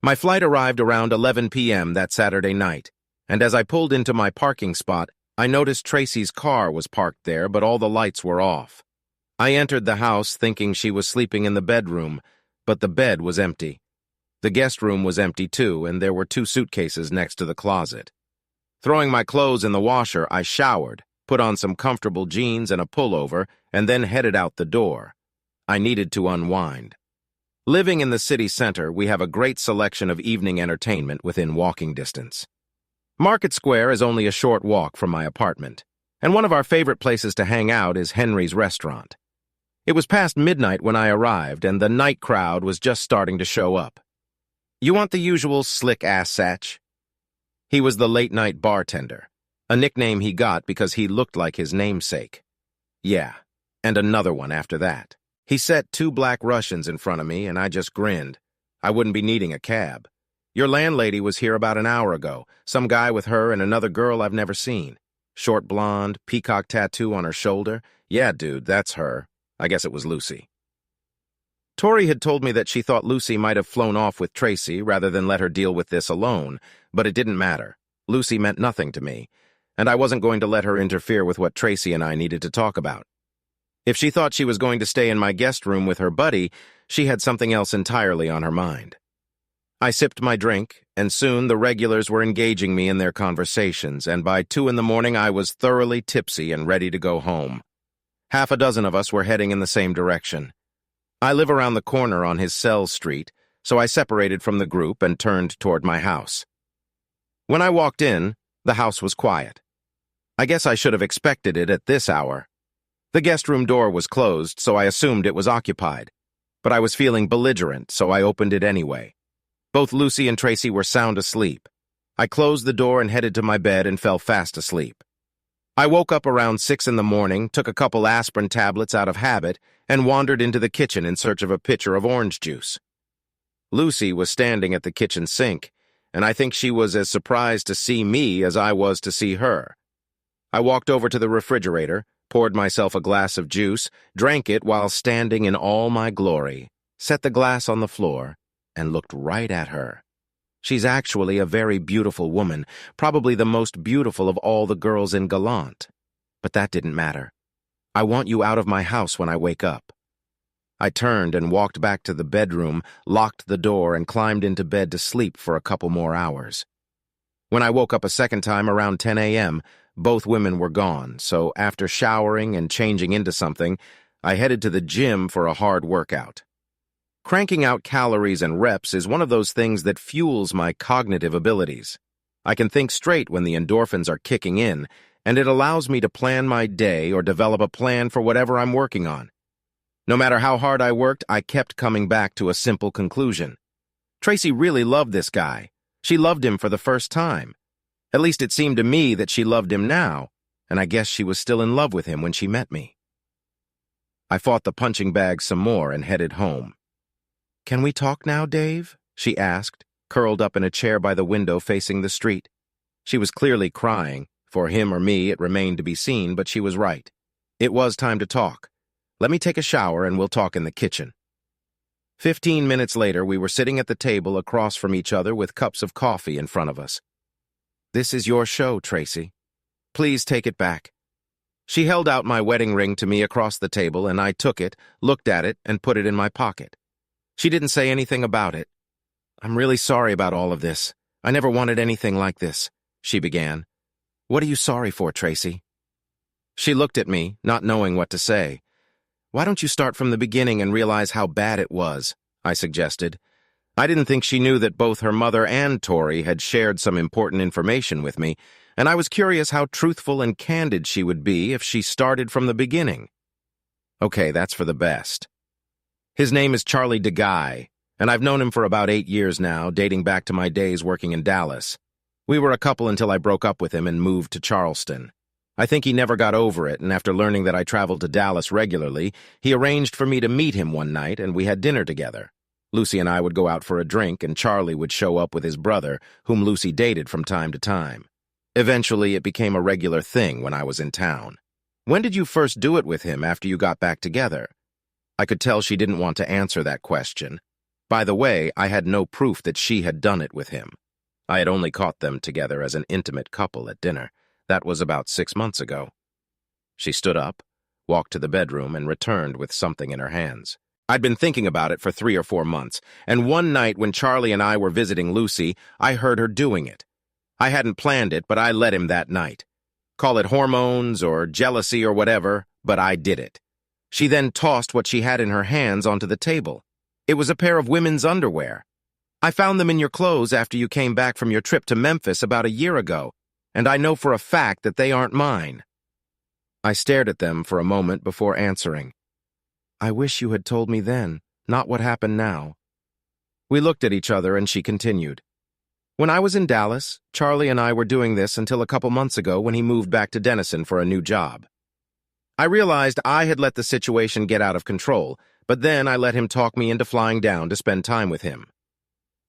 My flight arrived around 11 p.m. that Saturday night, and as I pulled into my parking spot, I noticed Tracy's car was parked there, but all the lights were off. I entered the house thinking she was sleeping in the bedroom, but the bed was empty. The guest room was empty too, and there were 2 suitcases next to the closet. Throwing my clothes in the washer, I showered, put on some comfortable jeans and a pullover, and then headed out the door. I needed to unwind. Living in the city center, we have a great selection of evening entertainment within walking distance. Market Square is only a short walk from my apartment, and one of our favorite places to hang out is Henry's Restaurant. It was past midnight when I arrived, and the night crowd was just starting to show up. You want the usual slick-ass Satch? He was the late-night bartender, a nickname he got because he looked like his namesake. Yeah, and another one after that. He set two black Russians in front of me, and I just grinned. I wouldn't be needing a cab. Your landlady was here about an hour ago. Some guy with her and another girl I've never seen. Short blonde, peacock tattoo on her shoulder. Yeah, dude, that's her. I guess it was Lucy. Tori had told me that she thought Lucy might have flown off with Tracy rather than let her deal with this alone, but it didn't matter. Lucy meant nothing to me, and I wasn't going to let her interfere with what Tracy and I needed to talk about. If she thought she was going to stay in my guest room with her buddy, she had something else entirely on her mind. I sipped my drink, and soon the regulars were engaging me in their conversations, and by 2 a.m. I was thoroughly tipsy and ready to go home. Half a dozen of us were heading in the same direction. I live around the corner on his cell street, so I separated from the group and turned toward my house. When I walked in, the house was quiet. I guess I should have expected it at this hour. The guest room door was closed, so I assumed it was occupied. But I was feeling belligerent, so I opened it anyway. Both Lucy and Tracy were sound asleep. I closed the door and headed to my bed and fell fast asleep. I woke up around 6 a.m, took a couple aspirin tablets out of habit, and wandered into the kitchen in search of a pitcher of orange juice. Lucy was standing at the kitchen sink, and I think she was as surprised to see me as I was to see her. I walked over to the refrigerator, poured myself a glass of juice, drank it while standing in all my glory, set the glass on the floor, and looked right at her. She's actually a very beautiful woman, probably the most beautiful of all the girls in Gallant. But that didn't matter. I want you out of my house when I wake up. I turned and walked back to the bedroom, locked the door, and climbed into bed to sleep for a couple more hours. When I woke up a second time around 10 a.m., both women were gone, so after showering and changing into something, I headed to the gym for a hard workout. Cranking out calories and reps is one of those things that fuels my cognitive abilities. I can think straight when the endorphins are kicking in, and it allows me to plan my day or develop a plan for whatever I'm working on. No matter how hard I worked, I kept coming back to a simple conclusion. Tracy really loved this guy. She loved him for the first time. At least it seemed to me that she loved him now, and I guess she was still in love with him when she met me. I fought the punching bag some more and headed home. "Can we talk now, Dave?" she asked, curled up in a chair by the window facing the street. She was clearly crying. For him or me, it remained to be seen, but she was right. It was time to talk. Let me take a shower and we'll talk in the kitchen. 15 minutes later, we were sitting at the table across from each other with cups of coffee in front of us. "This is your show, Tracy. Please take it back." She held out my wedding ring to me across the table, and I took it, looked at it, and put it in my pocket. She didn't say anything about it. "I'm really sorry about all of this. I never wanted anything like this," she began. "What are you sorry for, Tracy?" She looked at me, not knowing what to say. "Why don't you start from the beginning and realize how bad it was?" I suggested. I didn't think she knew that both her mother and Tori had shared some important information with me, and I was curious how truthful and candid she would be if she started from the beginning. Okay, that's for the best. His name is Charlie DeGuy, and I've known him for about 8 years now, dating back to my days working in Dallas. We were a couple until I broke up with him and moved to Charleston. I think he never got over it, and after learning that I traveled to Dallas regularly, he arranged for me to meet him one night, and we had dinner together. Lucy and I would go out for a drink, and Charlie would show up with his brother, whom Lucy dated from time to time. Eventually, it became a regular thing when I was in town. "When did you first do it with him after you got back together?" I could tell she didn't want to answer that question. By the way, I had no proof that she had done it with him. I had only caught them together as an intimate couple at dinner. That was about 6 months ago. She stood up, walked to the bedroom, and returned with something in her hands. I'd been thinking about it for 3 or 4 months, and one night when Charlie and I were visiting Lucy, I heard her doing it. I hadn't planned it, but I let him that night. Call it hormones or jealousy or whatever, but I did it. She then tossed what she had in her hands onto the table. It was a pair of women's underwear. "I found them in your clothes after you came back from your trip to Memphis about a year ago, and I know for a fact that they aren't mine." I stared at them for a moment before answering. "I wish you had told me then, not what happened now." We looked at each other and she continued. "When I was in Dallas, Charlie and I were doing this until a couple months ago when he moved back to Denison for a new job. I realized I had let the situation get out of control, but then I let him talk me into flying down to spend time with him.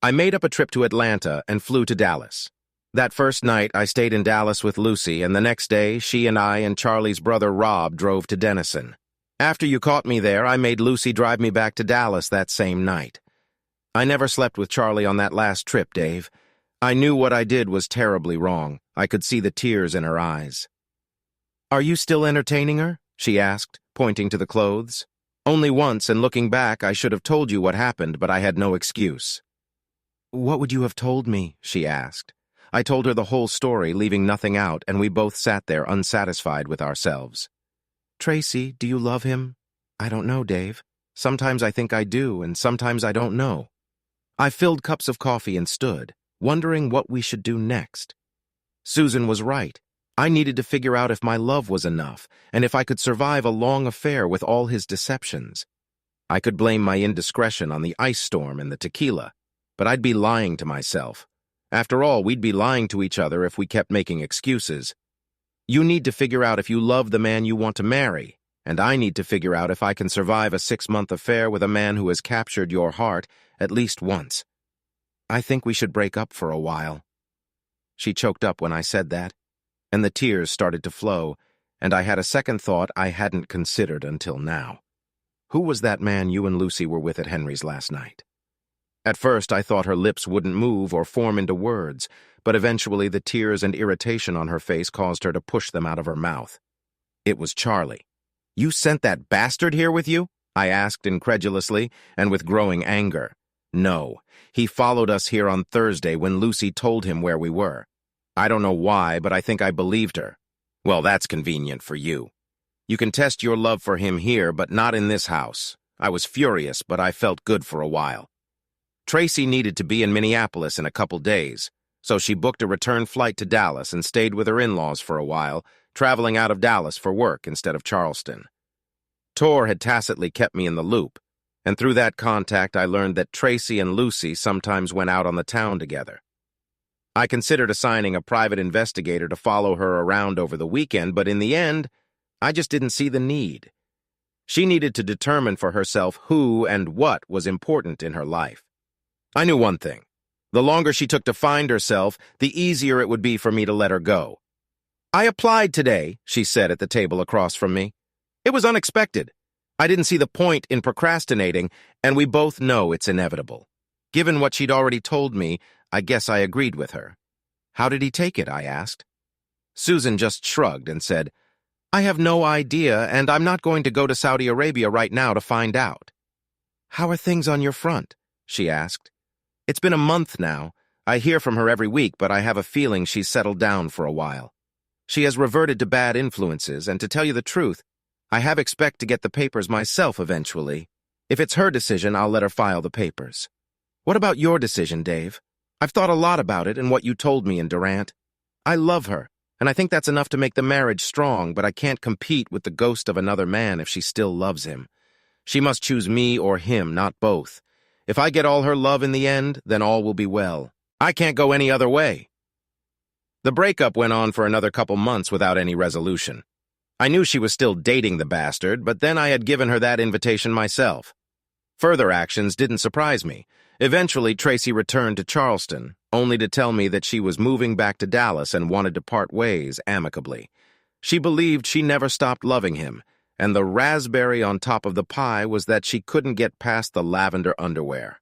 I made up a trip to Atlanta and flew to Dallas. That first night, I stayed in Dallas with Lucy, and the next day, she and I and Charlie's brother Rob drove to Denison. After you caught me there, I made Lucy drive me back to Dallas that same night. I never slept with Charlie on that last trip, Dave. I knew what I did was terribly wrong. I could see the tears in her eyes. "Are you still entertaining her?" she asked, pointing to the clothes. "Only once, and looking back, I should have told you what happened, but I had no excuse." "What would you have told me?" she asked. I told her the whole story, leaving nothing out, and we both sat there unsatisfied with ourselves. "Tracy, do you love him?" "I don't know, Dave. Sometimes I think I do, and sometimes I don't know." I filled cups of coffee and stood, wondering what we should do next. Susan was right. I needed to figure out if my love was enough, and if I could survive a long affair with all his deceptions. I could blame my indiscretion on the ice storm and the tequila, but I'd be lying to myself. After all, we'd be lying to each other if we kept making excuses. You need to figure out if you love the man you want to marry, and I need to figure out if I can survive a 6-month affair with a man who has captured your heart at least once. I think we should break up for a while. She choked up when I said that, and the tears started to flow, and I had a second thought I hadn't considered until now. Who was that man you and Lucy were with at Henry's last night? At first, I thought her lips wouldn't move or form into words, but eventually the tears and irritation on her face caused her to push them out of her mouth. It was Charlie. "You sent that bastard here with you?" I asked incredulously and with growing anger. "No, he followed us here on Thursday when Lucy told him where we were. I don't know why, but I think I believed her." "Well, that's convenient for you. You can test your love for him here, but not in this house." I was furious, but I felt good for a while. Tracy needed to be in Minneapolis in a couple days, so she booked a return flight to Dallas and stayed with her in-laws for a while, traveling out of Dallas for work instead of Charleston. Tor had tacitly kept me in the loop, and through that contact I learned that Tracy and Lucy sometimes went out on the town together. I considered assigning a private investigator to follow her around over the weekend, but in the end, I just didn't see the need. She needed to determine for herself who and what was important in her life. I knew one thing. The longer she took to find herself, the easier it would be for me to let her go. "I applied today," she said at the table across from me. "It was unexpected. I didn't see the point in procrastinating, and we both know it's inevitable." Given what she'd already told me, I guess I agreed with her. "How did he take it?" I asked. Susan just shrugged and said, "I have no idea, and I'm not going to go to Saudi Arabia right now to find out." "How are things on your front?" she asked. "It's been a month now. I hear from her every week, but I have a feeling she's settled down for a while. She has reverted to bad influences, and to tell you the truth, I have expect to get the papers myself eventually. If it's her decision, I'll let her file the papers. What about your decision, Dave? I've thought a lot about it and what you told me in Durant. I love her, and I think that's enough to make the marriage strong, but I can't compete with the ghost of another man if she still loves him. She must choose me or him, not both. If I get all her love in the end, then all will be well. I can't go any other way." The breakup went on for another couple months without any resolution. I knew she was still dating the bastard, but then I had given her that invitation myself. Further actions didn't surprise me. Eventually, Tracy returned to Charleston, only to tell me that she was moving back to Dallas and wanted to part ways amicably. She believed she never stopped loving him, and the raspberry on top of the pie was that she couldn't get past the lavender underwear.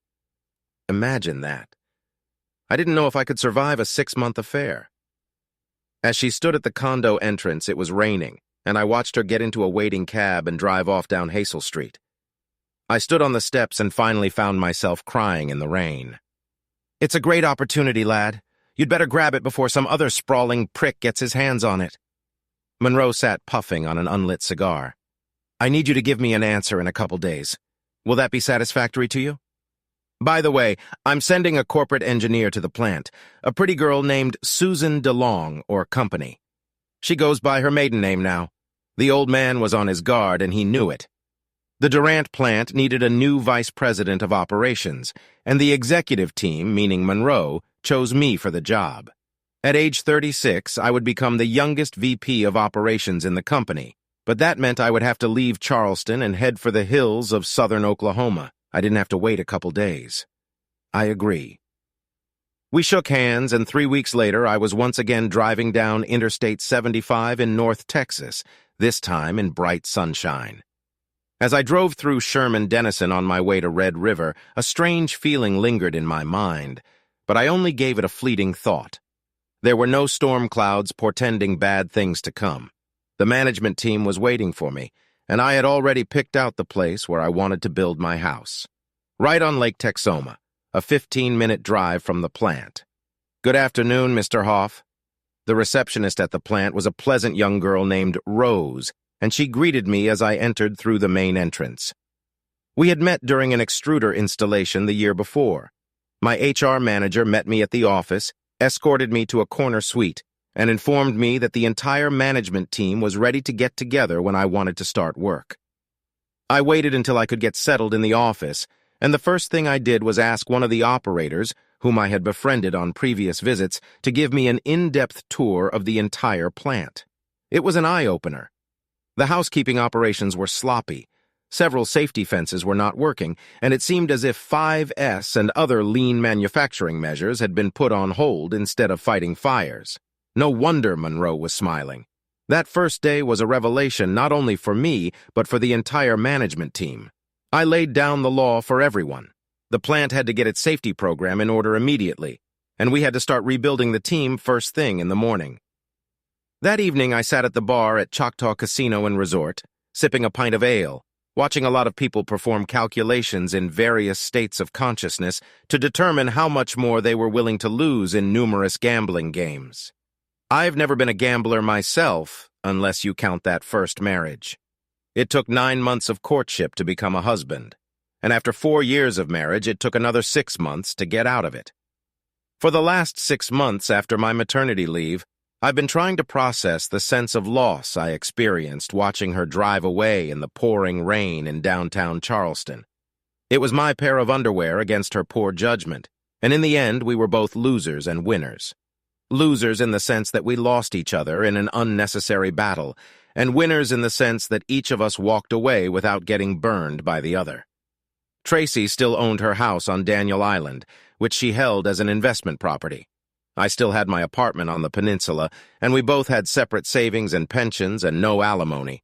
Imagine that. I didn't know if I could survive a 6-month affair. As she stood at the condo entrance, it was raining, and I watched her get into a waiting cab and drive off down Hazel Street. I stood on the steps and finally found myself crying in the rain. "It's a great opportunity, lad. You'd better grab it before some other sprawling prick gets his hands on it." Monroe sat puffing on an unlit cigar. "I need you to give me an answer in a couple days. Will that be satisfactory to you? By the way, I'm sending a corporate engineer to the plant, a pretty girl named Susan DeLong or Company. She goes by her maiden name now. The old man was on his guard, and he knew it. The Durant plant needed a new vice president of operations, and the executive team, meaning Monroe, chose me for the job. At age 36, I would become the youngest VP of operations in the company. But that meant I would have to leave Charleston and head for the hills of southern Oklahoma. I didn't have to wait a couple days. I agree. We shook hands, and 3 weeks later I was once again driving down Interstate 75 in North Texas, this time in bright sunshine. As I drove through Sherman-Denison on my way to Red River, a strange feeling lingered in my mind, but I only gave it a fleeting thought. There were no storm clouds portending bad things to come. The management team was waiting for me, and I had already picked out the place where I wanted to build my house. Right on Lake Texoma, a 15-minute drive from the plant. "Good afternoon, Mr. Hoff." The receptionist at the plant was a pleasant young girl named Rose, and she greeted me as I entered through the main entrance. We had met during an extruder installation the year before. My HR manager met me at the office, escorted me to a corner suite, and informed me that the entire management team was ready to get together when I wanted to start work. I waited until I could get settled in the office, and the first thing I did was ask one of the operators, whom I had befriended on previous visits, to give me an in-depth tour of the entire plant. It was an eye-opener. The housekeeping operations were sloppy. Several safety fences were not working, and it seemed as if 5S and other lean manufacturing measures had been put on hold instead of fighting fires. No wonder Monroe was smiling. That first day was a revelation not only for me, but for the entire management team. I laid down the law for everyone. The plant had to get its safety program in order immediately, and we had to start rebuilding the team first thing in the morning. That evening, I sat at the bar at Choctaw Casino and Resort, sipping a pint of ale, watching a lot of people perform calculations in various states of consciousness to determine how much more they were willing to lose in numerous gambling games. I've never been a gambler myself, unless you count that first marriage. It took 9 months of courtship to become a husband, and after 4 years of marriage, it took another 6 months to get out of it. For the last 6 months after my maternity leave, I've been trying to process the sense of loss I experienced watching her drive away in the pouring rain in downtown Charleston. It was my pair of underwear against her poor judgment, and in the end, we were both losers and winners. Losers in the sense that we lost each other in an unnecessary battle, and winners in the sense that each of us walked away without getting burned by the other. Tracy still owned her house on Daniel Island, which she held as an investment property. I still had my apartment on the peninsula, and we both had separate savings and pensions and no alimony.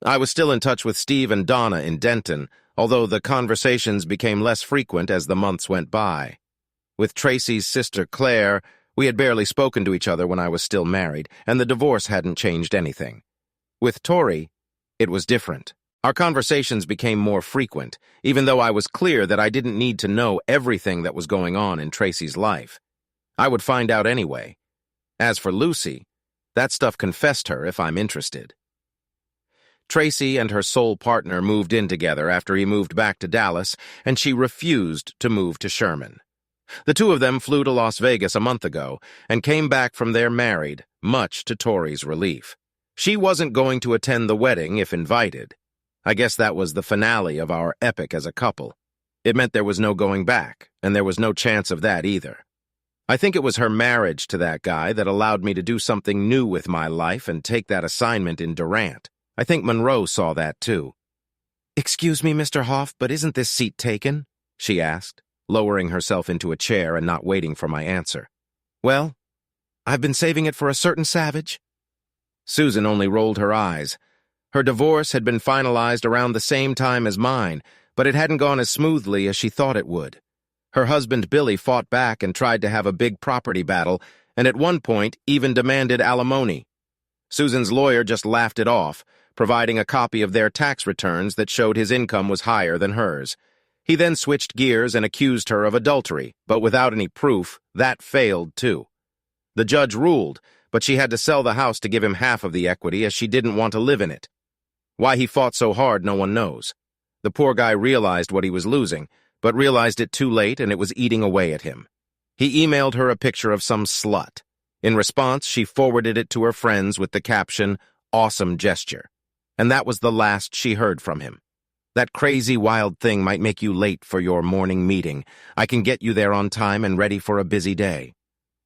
I was still in touch with Steve and Donna in Denton, although the conversations became less frequent as the months went by. With Tracy's sister Claire, we had barely spoken to each other when I was still married, and the divorce hadn't changed anything. With Tori, it was different. Our conversations became more frequent, even though I was clear that I didn't need to know everything that was going on in Tracy's life. I would find out anyway. As for Lucy, that stuff confessed her if I'm interested. Tracy and her sole partner moved in together after he moved back to Dallas, and she refused to move to Sherman. The two of them flew to Las Vegas a month ago and came back from there married, much to Tori's relief. She wasn't going to attend the wedding if invited. I guess that was the finale of our epic as a couple. It meant there was no going back, and there was no chance of that either. I think it was her marriage to that guy that allowed me to do something new with my life and take that assignment in Durant. I think Monroe saw that too. "Excuse me, Mr. Hoff, but isn't this seat taken?" she asked, lowering herself into a chair and not waiting for my answer. "Well, I've been saving it for a certain savage." Susan only rolled her eyes. Her divorce had been finalized around the same time as mine, but it hadn't gone as smoothly as she thought it would. Her husband Billy fought back and tried to have a big property battle, and at one point even demanded alimony. Susan's lawyer just laughed it off, providing a copy of their tax returns that showed his income was higher than hers. He then switched gears and accused her of adultery, but without any proof, that failed too. The judge ruled, but she had to sell the house to give him half of the equity as she didn't want to live in it. Why he fought so hard, no one knows. The poor guy realized what he was losing, but realized it too late and it was eating away at him. He emailed her a picture of some slut. In response, she forwarded it to her friends with the caption, "Awesome gesture." And that was the last she heard from him. "That crazy wild thing might make you late for your morning meeting. I can get you there on time and ready for a busy day."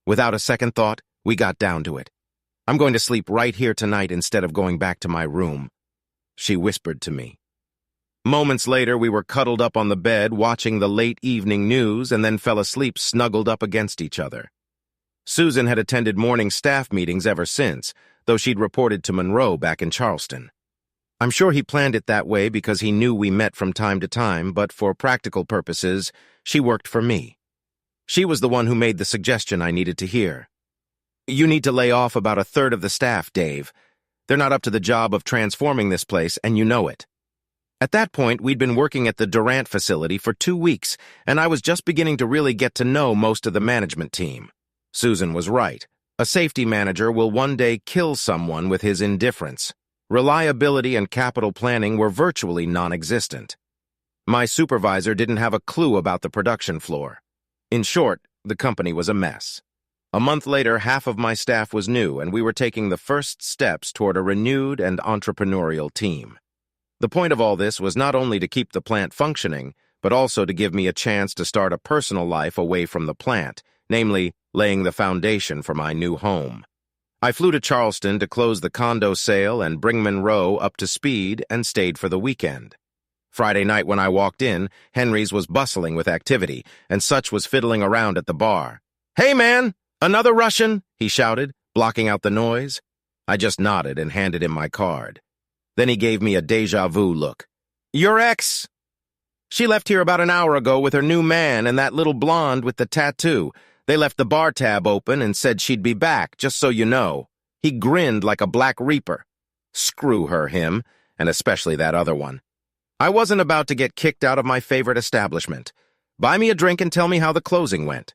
Without a second thought, we got down to it. "I'm going to sleep right here tonight instead of going back to my room." she whispered to me. Moments later, we were cuddled up on the bed watching the late evening news and then fell asleep snuggled up against each other. Susan had attended morning staff meetings ever since, though she'd reported to Monroe back in Charleston. I'm sure he planned it that way because he knew we met from time to time, but for practical purposes, she worked for me. She was the one who made the suggestion I needed to hear. You need to lay off about a third of the staff, Dave. They're not up to the job of transforming this place, and you know it. At that point, we'd been working at the Durant facility for 2 weeks, and I was just beginning to really get to know most of the management team. Susan was right. A safety manager will one day kill someone with his indifference. Reliability and capital planning were virtually non-existent. My supervisor didn't have a clue about the production floor. In short, the company was a mess. A month later, half of my staff was new, and we were taking the first steps toward a renewed and entrepreneurial team. The point of all this was not only to keep the plant functioning, but also to give me a chance to start a personal life away from the plant, namely, laying the foundation for my new home. I flew to Charleston to close the condo sale and bring Monroe up to speed and stayed for the weekend. Friday night when I walked in, Henry's was bustling with activity, and Such was fiddling around at the bar. "Hey, man! Another Russian?" he shouted, blocking out the noise. I just nodded and handed him my card. Then he gave me a déjà vu look. "Your ex? She left here about an hour ago with her new man and that little blonde with the tattoo. They left the bar tab open and said she'd be back, just so you know." He grinned like a black reaper. Screw her, him, and especially that other one. I wasn't about to get kicked out of my favorite establishment. Buy me a drink and tell me how the closing went.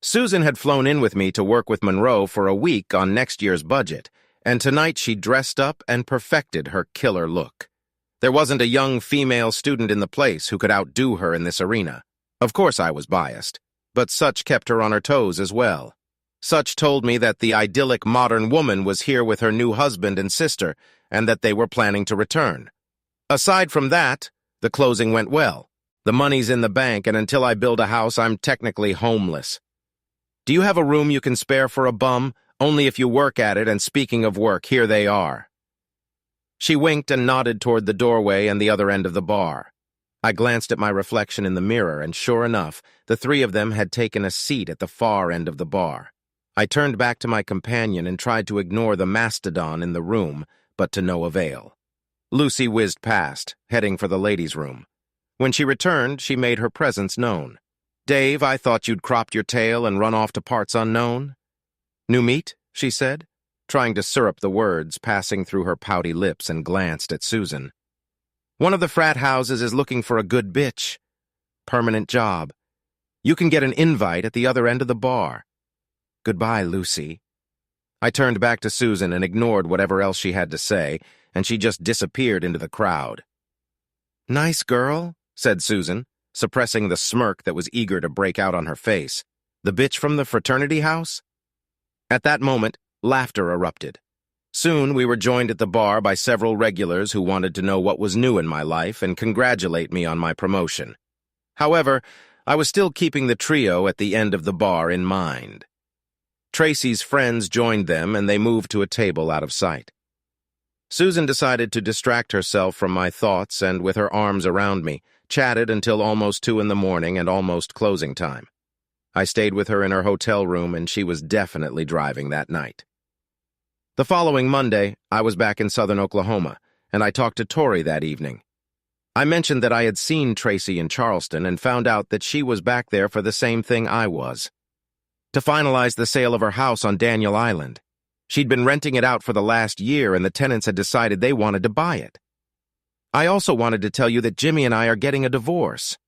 Susan had flown in with me to work with Monroe for a week on next year's budget, and tonight she dressed up and perfected her killer look. There wasn't a young female student in the place who could outdo her in this arena. Of course I was biased, but Such kept her on her toes as well. Such told me that the idyllic modern woman was here with her new husband and sister, and that they were planning to return. Aside from that, the closing went well. The money's in the bank, and until I build a house, I'm technically homeless. Do you have a room you can spare for a bum? Only if you work at it, and speaking of work, here they are. She winked and nodded toward the doorway and the other end of the bar. I glanced at my reflection in the mirror, and sure enough, the three of them had taken a seat at the far end of the bar. I turned back to my companion and tried to ignore the mastodon in the room, but to no avail. Lucy whizzed past, heading for the ladies' room. When she returned, she made her presence known. "Dave, I thought you'd cropped your tail and run off to parts unknown." "New meat?" she said, trying to syrup the words passing through her pouty lips, and glanced at Susan. "One of the frat houses is looking for a good bitch. Permanent job. You can get an invite at the other end of the bar. Goodbye, Lucy." I turned back to Susan and ignored whatever else she had to say, and she just disappeared into the crowd. "Nice girl," said Susan, suppressing the smirk that was eager to break out on her face. "The bitch from the fraternity house?" At that moment, laughter erupted. Soon we were joined at the bar by several regulars who wanted to know what was new in my life and congratulate me on my promotion. However, I was still keeping the trio at the end of the bar in mind. Tracy's friends joined them, and they moved to a table out of sight. Susan decided to distract herself from my thoughts and, with her arms around me, chatted until almost 2 in the morning and almost closing time. I stayed with her in her hotel room, and she was definitely driving that night. The following Monday, I was back in southern Oklahoma, and I talked to Tori that evening. I mentioned that I had seen Tracy in Charleston and found out that she was back there for the same thing I was. To finalize the sale of her house on Daniel Island. She'd been renting it out for the last year, and the tenants had decided they wanted to buy it. I also wanted to tell you that Jimmy and I are getting a divorce.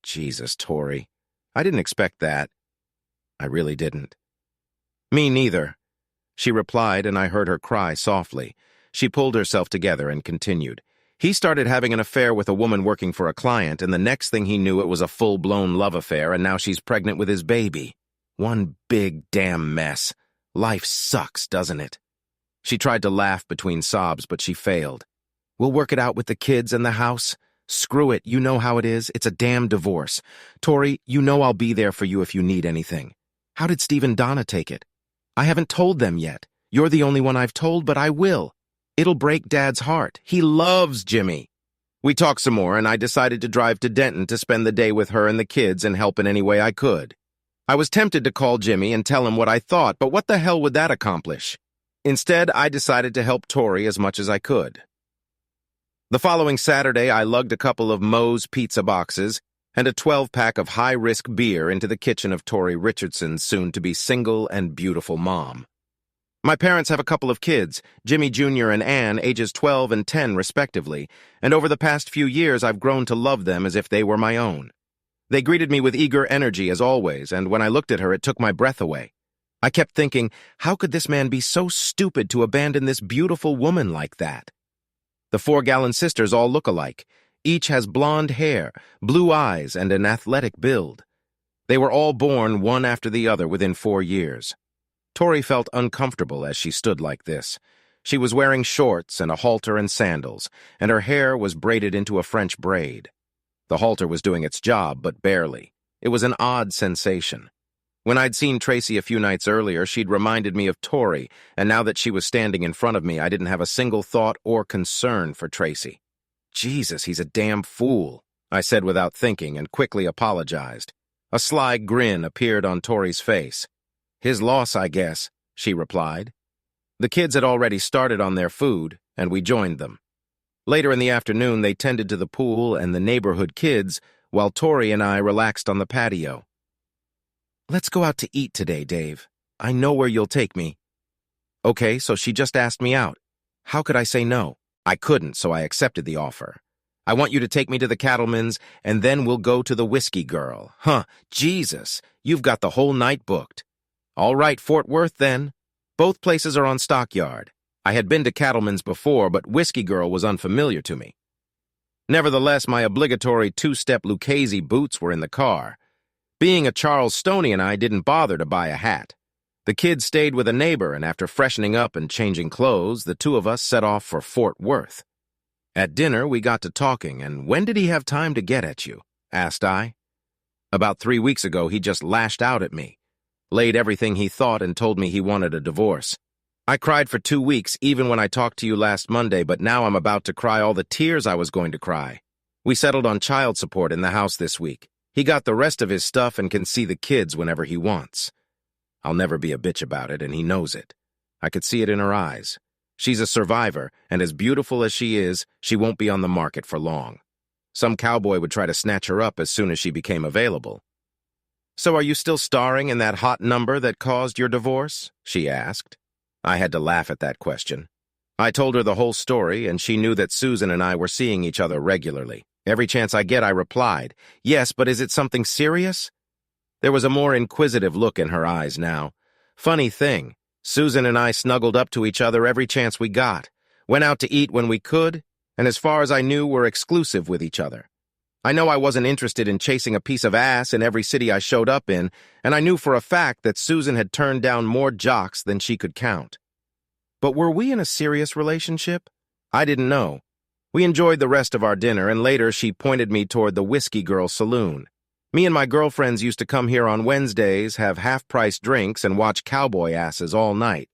Jesus, Tori. I didn't expect that. I really didn't. Me neither, she replied, and I heard her cry softly. She pulled herself together and continued. He started having an affair with a woman working for a client, and the next thing he knew, it was a full-blown love affair, and now she's pregnant with his baby. One big damn mess. Life sucks, doesn't it? She tried to laugh between sobs, but she failed. We'll work it out with the kids and the house. Screw it, you know how it is. It's a damn divorce. Tori, you know I'll be there for you if you need anything. How did Steve and Donna take it? I haven't told them yet. You're the only one I've told, but I will. It'll break Dad's heart. He loves Jimmy. We talked some more, and I decided to drive to Denton to spend the day with her and the kids and help in any way I could. I was tempted to call Jimmy and tell him what I thought, but what the hell would that accomplish? Instead, I decided to help Tori as much as I could. The following Saturday, I lugged a couple of Moe's pizza boxes and a 12-pack of high-risk beer into the kitchen of Tori Richardson's soon-to-be single and beautiful mom. My parents have a couple of kids, Jimmy Jr. and Ann, ages 12 and 10 respectively, and over the past few years I've grown to love them as if they were my own. They greeted me with eager energy as always, and when I looked at her it took my breath away. I kept thinking, how could this man be so stupid to abandon this beautiful woman like that? The 4-gallon sisters all look alike. Each has blonde hair, blue eyes, and an athletic build. They were all born one after the other within 4 years. Tori felt uncomfortable as she stood like this. She was wearing shorts and a halter and sandals, and her hair was braided into a French braid. The halter was doing its job, but barely. It was an odd sensation. When I'd seen Tracy a few nights earlier, she'd reminded me of Tori, and now that she was standing in front of me, I didn't have a single thought or concern for Tracy. Jesus, he's a damn fool, I said without thinking, and quickly apologized. A sly grin appeared on Tori's face. His loss, I guess, she replied. The kids had already started on their food, and we joined them. Later in the afternoon, they tended to the pool and the neighborhood kids, while Tori and I relaxed on the patio. Let's go out to eat today, Dave. I know where you'll take me. Okay, so she just asked me out. How could I say no? I couldn't, so I accepted the offer. I want you to take me to the Cattleman's, and then we'll go to the Whiskey Girl. Huh, Jesus, you've got the whole night booked. All right, Fort Worth, then. Both places are on Stockyard. I had been to Cattleman's before, but Whiskey Girl was unfamiliar to me. Nevertheless, my obligatory 2-step Lucchese boots were in the car. Being a Charlestonian, I didn't bother to buy a hat. The kids stayed with a neighbor, and after freshening up and changing clothes, the two of us set off for Fort Worth. At dinner, we got to talking, and when did he have time to get at you? Asked I. About 3 weeks ago, he just lashed out at me, laid everything he thought, and told me he wanted a divorce. I cried for 2 weeks, even when I talked to you last Monday, but now I'm about to cry all the tears I was going to cry. We settled on child support in the house this week. He got the rest of his stuff and can see the kids whenever he wants. I'll never be a bitch about it, and he knows it. I could see it in her eyes. She's a survivor, and as beautiful as she is, she won't be on the market for long. Some cowboy would try to snatch her up as soon as she became available. So are you still starring in that hot number that caused your divorce? She asked. I had to laugh at that question. I told her the whole story, and she knew that Susan and I were seeing each other regularly. Every chance I get, I replied, yes, but is it something serious? There was a more inquisitive look in her eyes now. Funny thing, Susan and I snuggled up to each other every chance we got, went out to eat when we could, and as far as I knew, were exclusive with each other. I know I wasn't interested in chasing a piece of ass in every city I showed up in, and I knew for a fact that Susan had turned down more jocks than she could count. But were we in a serious relationship? I didn't know. We enjoyed the rest of our dinner, and later she pointed me toward the Whiskey Girl saloon. Me and my girlfriends used to come here on Wednesdays, have half-price drinks, and watch cowboy asses all night.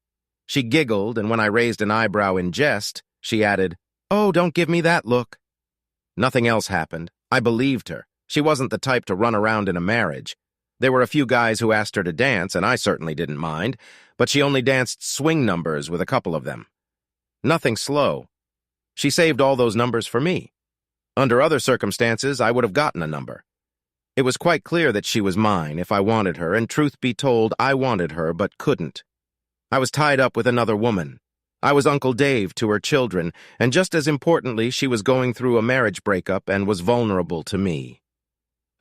She giggled, and when I raised an eyebrow in jest, she added, "Oh, don't give me that look." Nothing else happened. I believed her. She wasn't the type to run around in a marriage. There were a few guys who asked her to dance, and I certainly didn't mind, but she only danced swing numbers with a couple of them. Nothing slow. She saved all those numbers for me. Under other circumstances, I would have gotten a number. It was quite clear that she was mine if I wanted her, and truth be told, I wanted her but couldn't. I was tied up with another woman. I was Uncle Dave to her children, and just as importantly, she was going through a marriage breakup and was vulnerable to me.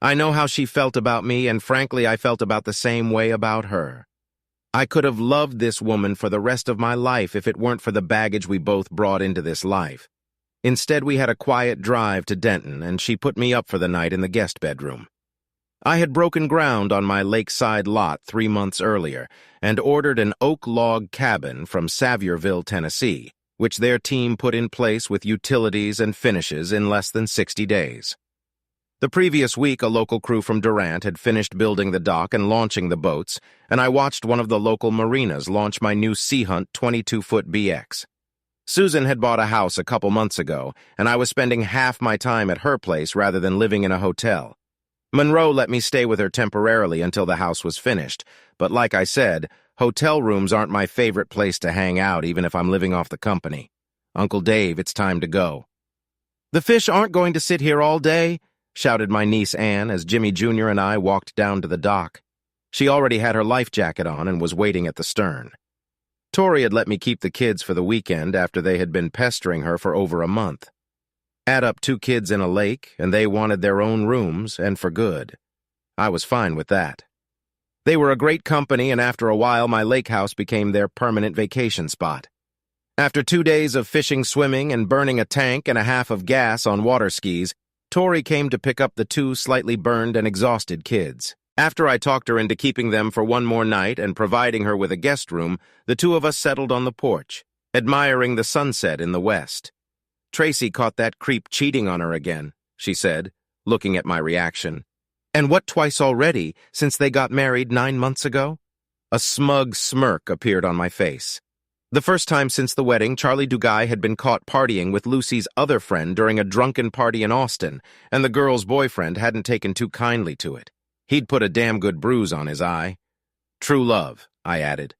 I know how she felt about me, and frankly, I felt about the same way about her. I could have loved this woman for the rest of my life if it weren't for the baggage we both brought into this life. Instead, we had a quiet drive to Denton, and she put me up for the night in the guest bedroom. I had broken ground on my lakeside lot 3 months earlier and ordered an oak log cabin from Savyerville, Tennessee, which their team put in place with utilities and finishes in less than 60 days. The previous week, a local crew from Durant had finished building the dock and launching the boats, and I watched one of the local marinas launch my new Sea Hunt 22-foot BX. Susan had bought a house a couple months ago, and I was spending half my time at her place rather than living in a hotel. Monroe let me stay with her temporarily until the house was finished, but like I said, hotel rooms aren't my favorite place to hang out even if I'm living off the company. Uncle Dave, it's time to go. "The fish aren't going to sit here all day," shouted my niece Anne as Jimmy Jr. and I walked down to the dock. She already had her life jacket on and was waiting at the stern. Tori had let me keep the kids for the weekend after they had been pestering her for over a month. Add up 2 kids in a lake, and they wanted their own rooms, and for good. I was fine with that. They were a great company, and after a while my lake house became their permanent vacation spot. After 2 days of fishing, swimming, and burning a tank and a half of gas on water skis, Tori came to pick up the 2 slightly burned and exhausted kids. After I talked her into keeping them for one more night and providing her with a guest room, the 2 of us settled on the porch, admiring the sunset in the west. "Tracy caught that creep cheating on her again," she said, looking at my reaction. "And what, twice already, since they got married 9 months ago?" A smug smirk appeared on my face. The first time since the wedding, Charlie Duguay had been caught partying with Lucy's other friend during a drunken party in Austin, and the girl's boyfriend hadn't taken too kindly to it. He'd put a damn good bruise on his eye. "True love," I added.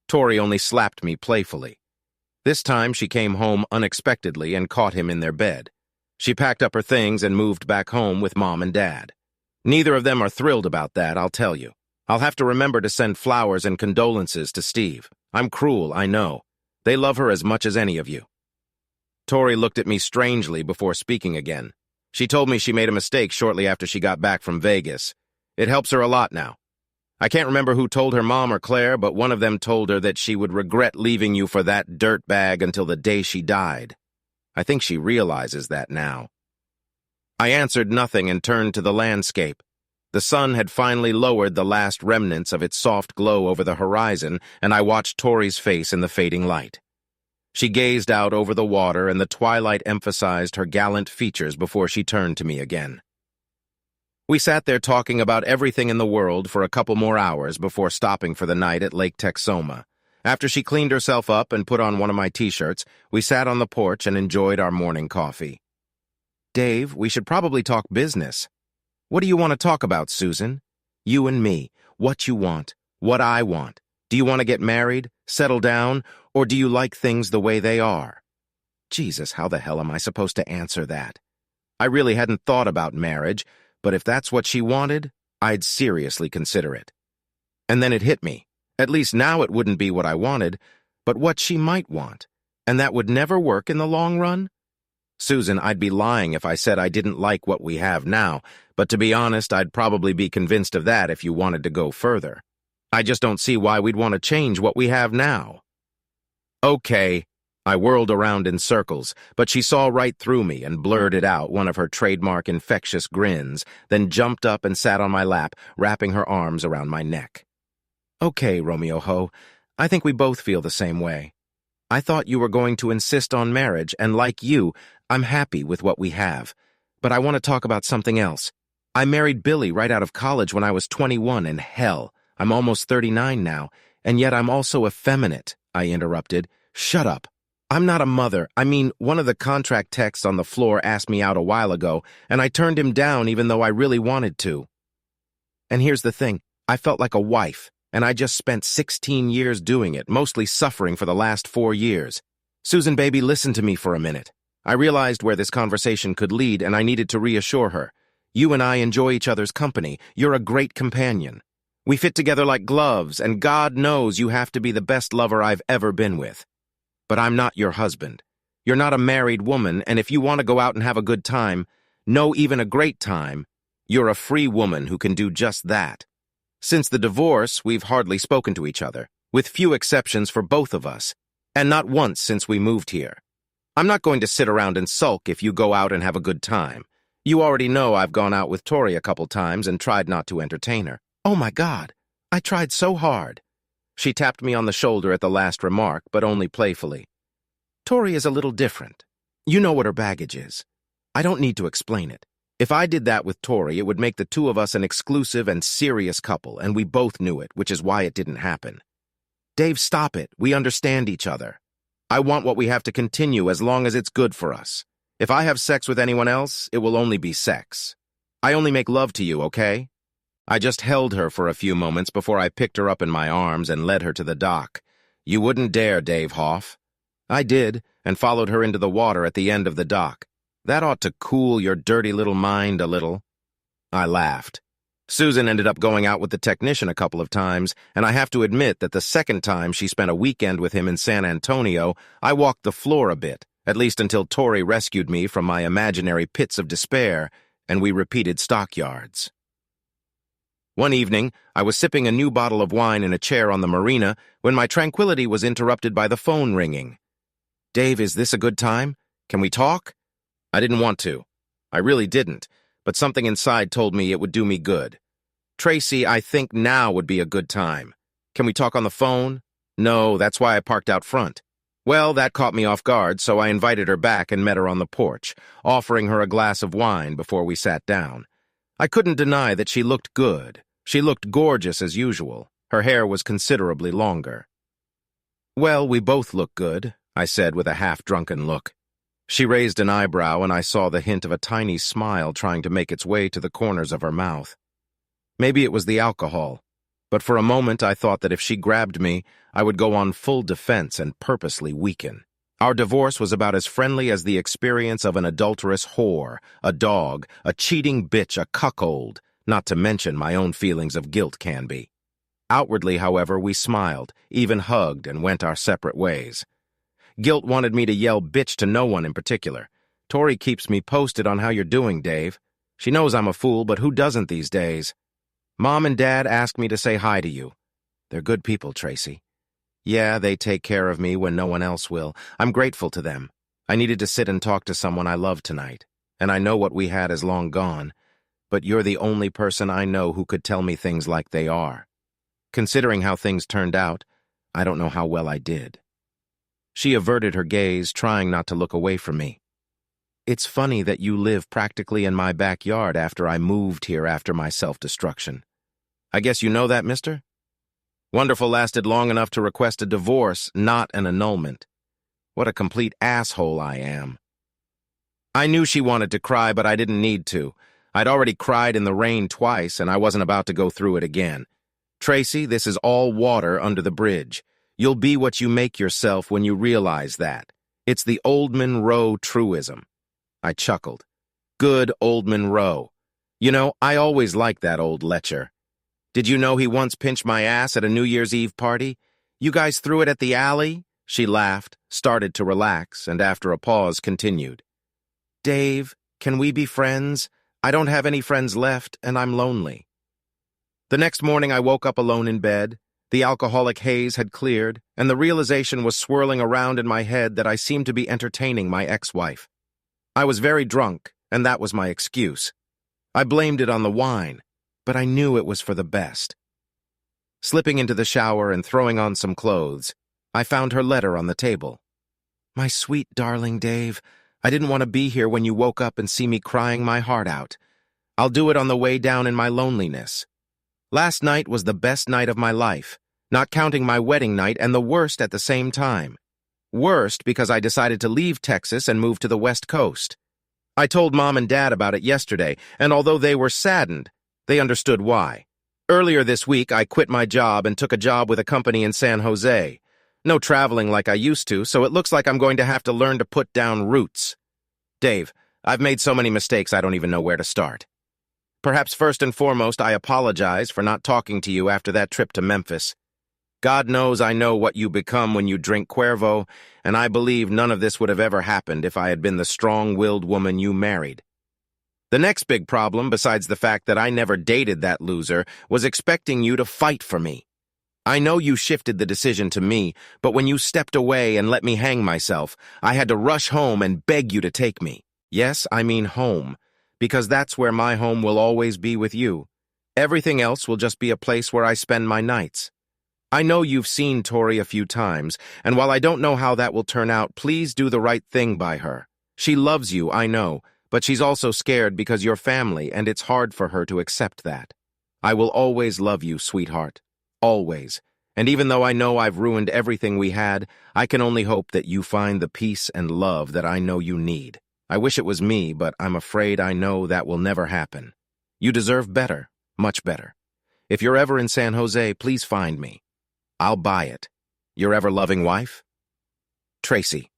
Tori only slapped me playfully. This time she came home unexpectedly and caught him in their bed. She packed up her things and moved back home with Mom and Dad. Neither of them are thrilled about that, I'll tell you. I'll have to remember to send flowers and condolences to Steve. I'm cruel, I know. They love her as much as any of you. Tori looked at me strangely before speaking again. She told me she made a mistake shortly after she got back from Vegas. It helps her a lot now. I can't remember who told her, Mom or Claire, but one of them told her that she would regret leaving you for that dirtbag until the day she died. I think she realizes that now. I answered nothing and turned to the landscape. The sun had finally lowered the last remnants of its soft glow over the horizon, and I watched Tori's face in the fading light. She gazed out over the water, and the twilight emphasized her gallant features before she turned to me again. We sat there talking about everything in the world for a couple more hours before stopping for the night at Lake Texoma. After she cleaned herself up and put on one of my t-shirts, we sat on the porch and enjoyed our morning coffee. "Dave, we should probably talk business." "What do you want to talk about, Susan?" "You and me. What you want. What I want. Do you want to get married, settle down, or do you like things the way they are?" Jesus, how the hell am I supposed to answer that? I really hadn't thought about marriage, but if that's what she wanted, I'd seriously consider it. And then it hit me. At least now it wouldn't be what I wanted, but what she might want. And that would never work in the long run? Susan, I'd be lying if I said I didn't like what we have now, but to be honest, I'd probably be convinced of that if you wanted to go further. I just don't see why we'd want to change what we have now. Okay. I whirled around in circles, but she saw right through me and blurted out one of her trademark infectious grins, then jumped up and sat on my lap, wrapping her arms around my neck. "Okay, Romeo Ho, I think we both feel the same way. I thought you were going to insist on marriage, and like you, I'm happy with what we have. But I want to talk about something else. I married Billy right out of college when I was 21, and hell, I'm almost 39 now, and yet I'm also effeminate," I interrupted. "Shut up. I'm not a mother. I mean, one of the contract techs on the floor asked me out a while ago, and I turned him down even though I really wanted to. And here's the thing. I felt like a wife, and I just spent 16 years doing it, mostly suffering for the last 4 years. Susan, baby, listen to me for a minute. I realized where this conversation could lead, and I needed to reassure her. You and I enjoy each other's company. You're a great companion. We fit together like gloves, and God knows you have to be the best lover I've ever been with. But I'm not your husband. You're not a married woman, and if you want to go out and have a good time, no, even a great time, you're a free woman who can do just that. Since the divorce, we've hardly spoken to each other, with few exceptions for both of us, and not once since we moved here. I'm not going to sit around and sulk if you go out and have a good time. You already know I've gone out with Tori a couple times and tried not to entertain her. Oh my God, I tried so hard. She tapped me on the shoulder at the last remark, but only playfully. Tori is a little different. You know what her baggage is. I don't need to explain it. If I did that with Tori, it would make the 2 of us an exclusive and serious couple, and we both knew it, which is why it didn't happen. Dave, stop it. We understand each other. I want what we have to continue as long as it's good for us. If I have sex with anyone else, it will only be sex. I only make love to you, okay? I just held her for a few moments before I picked her up in my arms and led her to the dock. You wouldn't dare, Dave Hoff. I did, and followed her into the water at the end of the dock. That ought to cool your dirty little mind a little. I laughed. Susan ended up going out with the technician a couple of times, and I have to admit that the second time she spent a weekend with him in San Antonio, I walked the floor a bit, at least until Tori rescued me from my imaginary pits of despair, and we repeated stockyards. One evening, I was sipping a new bottle of wine in a chair on the marina when my tranquility was interrupted by the phone ringing. Dave, is this a good time? Can we talk? I didn't want to. I really didn't, but something inside told me it would do me good. Tracy, I think now would be a good time. Can we talk on the phone? No, that's why I parked out front. Well, that caught me off guard, so I invited her back and met her on the porch, offering her a glass of wine before we sat down. I couldn't deny that she looked good. She looked gorgeous as usual. Her hair was considerably longer. Well, we both look good, I said with a half-drunken look. She raised an eyebrow, and I saw the hint of a tiny smile trying to make its way to the corners of her mouth. Maybe it was the alcohol, but for a moment I thought that if she grabbed me, I would go on full defense and purposely weaken. Our divorce was about as friendly as the experience of an adulterous whore, a dog, a cheating bitch, a cuckold, not to mention my own feelings of guilt can be. Outwardly, however, we smiled, even hugged, and went our separate ways. Guilt wanted me to yell bitch to no one in particular. Tori keeps me posted on how you're doing, Dave. She knows I'm a fool, but who doesn't these days? Mom and Dad asked me to say hi to you. They're good people, Tracy. Yeah, they take care of me when no one else will. I'm grateful to them. I needed to sit and talk to someone I love tonight, and I know what we had is long gone, but you're the only person I know who could tell me things like they are. Considering how things turned out, I don't know how well I did. She averted her gaze, trying not to look away from me. It's funny that you live practically in my backyard after I moved here after my self-destruction. I guess you know that, mister? Wonderful lasted long enough to request a divorce, not an annulment. What a complete asshole I am. I knew she wanted to cry, but I didn't need to. I'd already cried in the rain twice, and I wasn't about to go through it again. Tracy, this is all water under the bridge. You'll be what you make yourself when you realize that. It's the Old Monroe truism. I chuckled. Good Old Monroe. You know, I always liked that old lecher. Did you know he once pinched my ass at a New Year's Eve party? You guys threw it at the alley? She laughed, started to relax, and after a pause continued. Dave, can we be friends? I don't have any friends left, and I'm lonely. The next morning I woke up alone in bed. The alcoholic haze had cleared, and the realization was swirling around in my head that I seemed to be entertaining my ex-wife. I was very drunk, and that was my excuse. I blamed it on the wine, but I knew it was for the best. Slipping into the shower and throwing on some clothes, I found her letter on the table. My sweet darling Dave, I didn't want to be here when you woke up and see me crying my heart out. I'll do it on the way down in my loneliness. Last night was the best night of my life, not counting my wedding night, and the worst at the same time. Worst because I decided to leave Texas and move to the West Coast. I told Mom and Dad about it yesterday, and although they were saddened, they understood why. Earlier this week, I quit my job and took a job with a company in San Jose. No traveling like I used to, so it looks like I'm going to have to learn to put down roots. Dave, I've made so many mistakes I don't even know where to start. Perhaps first and foremost, I apologize for not talking to you after that trip to Memphis. God knows I know what you become when you drink Cuervo, and I believe none of this would have ever happened if I had been the strong-willed woman you married. The next big problem, besides the fact that I never dated that loser, was expecting you to fight for me. I know you shifted the decision to me, but when you stepped away and let me hang myself, I had to rush home and beg you to take me. Yes, I mean home, because that's where my home will always be with you. Everything else will just be a place where I spend my nights. I know you've seen Tori a few times, and while I don't know how that will turn out, please do the right thing by her. She loves you, I know, but she's also scared because you're family, and it's hard for her to accept that. I will always love you, sweetheart. Always. And even though I know I've ruined everything we had, I can only hope that you find the peace and love that I know you need. I wish it was me, but I'm afraid I know that will never happen. You deserve better, much better. If you're ever in San Jose, please find me. I'll buy it. Your ever-loving wife, Tracy.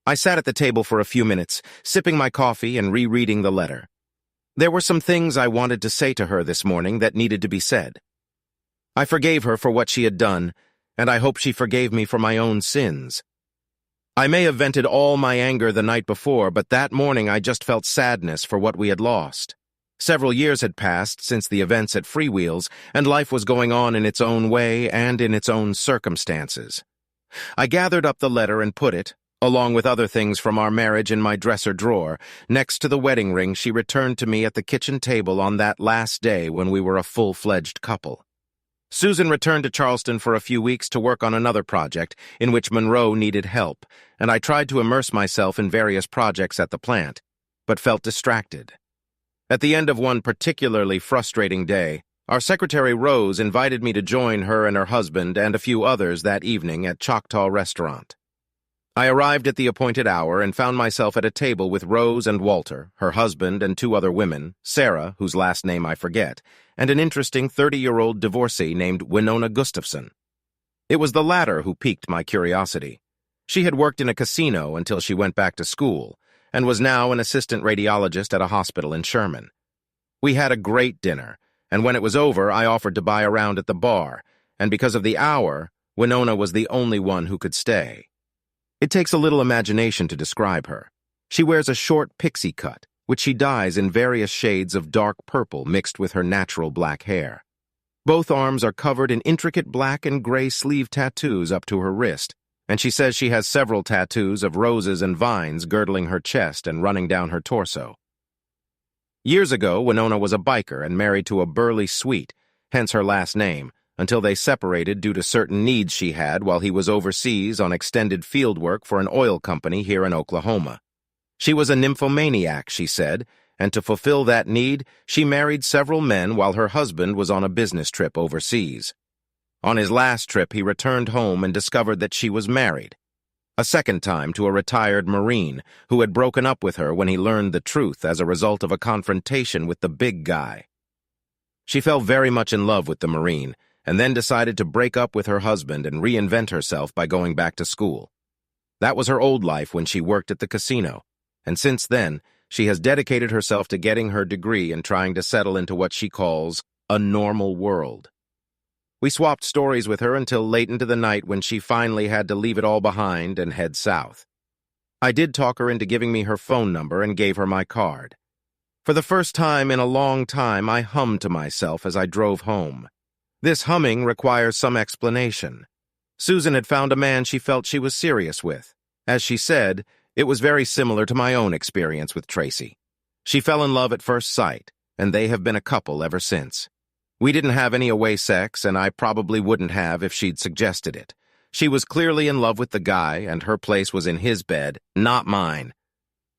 I sat at the table for a few minutes, sipping my coffee and rereading the letter. There were some things I wanted to say to her this morning that needed to be said. I forgave her for what she had done, and I hope she forgave me for my own sins. I may have vented all my anger the night before, but that morning I just felt sadness for what we had lost. Several years had passed since the events at Freewheels, and life was going on in its own way and in its own circumstances. I gathered up the letter and put it, along with other things from our marriage, in my dresser drawer, next to the wedding ring she returned to me at the kitchen table on that last day when we were a full-fledged couple. Susan returned to Charleston for a few weeks to work on another project in which Monroe needed help, and I tried to immerse myself in various projects at the plant, but felt distracted. At the end of one particularly frustrating day, our secretary Rose invited me to join her and her husband and a few others that evening at Choctaw Restaurant. I arrived at the appointed hour and found myself at a table with Rose and Walter, her husband and two other women, Sarah, whose last name I forget, and an interesting 30-year-old divorcee named Winona Gustafson. It was the latter who piqued my curiosity. She had worked in a casino until she went back to school, and was now an assistant radiologist at a hospital in Sherman. We had a great dinner, and when it was over, I offered to buy a round at the bar, and because of the hour, Winona was the only one who could stay. It takes a little imagination to describe her. She wears a short pixie cut, which she dyes in various shades of dark purple mixed with her natural black hair. Both arms are covered in intricate black and gray sleeve tattoos up to her wrist, and she says she has several tattoos of roses and vines girdling her chest and running down her torso. Years ago, Winona was a biker and married to a burly Sweet, hence her last name, until they separated due to certain needs she had while he was overseas on extended field work for an oil company here in Oklahoma. She was a nymphomaniac, she said, and to fulfill that need, she married several men while her husband was on a business trip overseas. On his last trip, he returned home and discovered that she was married. A second time to a retired Marine who had broken up with her when he learned the truth as a result of a confrontation with the big guy. She fell very much in love with the Marine, and then decided to break up with her husband and reinvent herself by going back to school. That was her old life when she worked at the casino, and since then, she has dedicated herself to getting her degree and trying to settle into what she calls a normal world. We swapped stories with her until late into the night when she finally had to leave it all behind and head south. I did talk her into giving me her phone number and gave her my card. For the first time in a long time, I hummed to myself as I drove home. This humming requires some explanation. Susan had found a man she felt she was serious with. As she said, it was very similar to my own experience with Tracy. She fell in love at first sight, and they have been a couple ever since. We didn't have any away sex, and I probably wouldn't have if she'd suggested it. She was clearly in love with the guy, and her place was in his bed, not mine.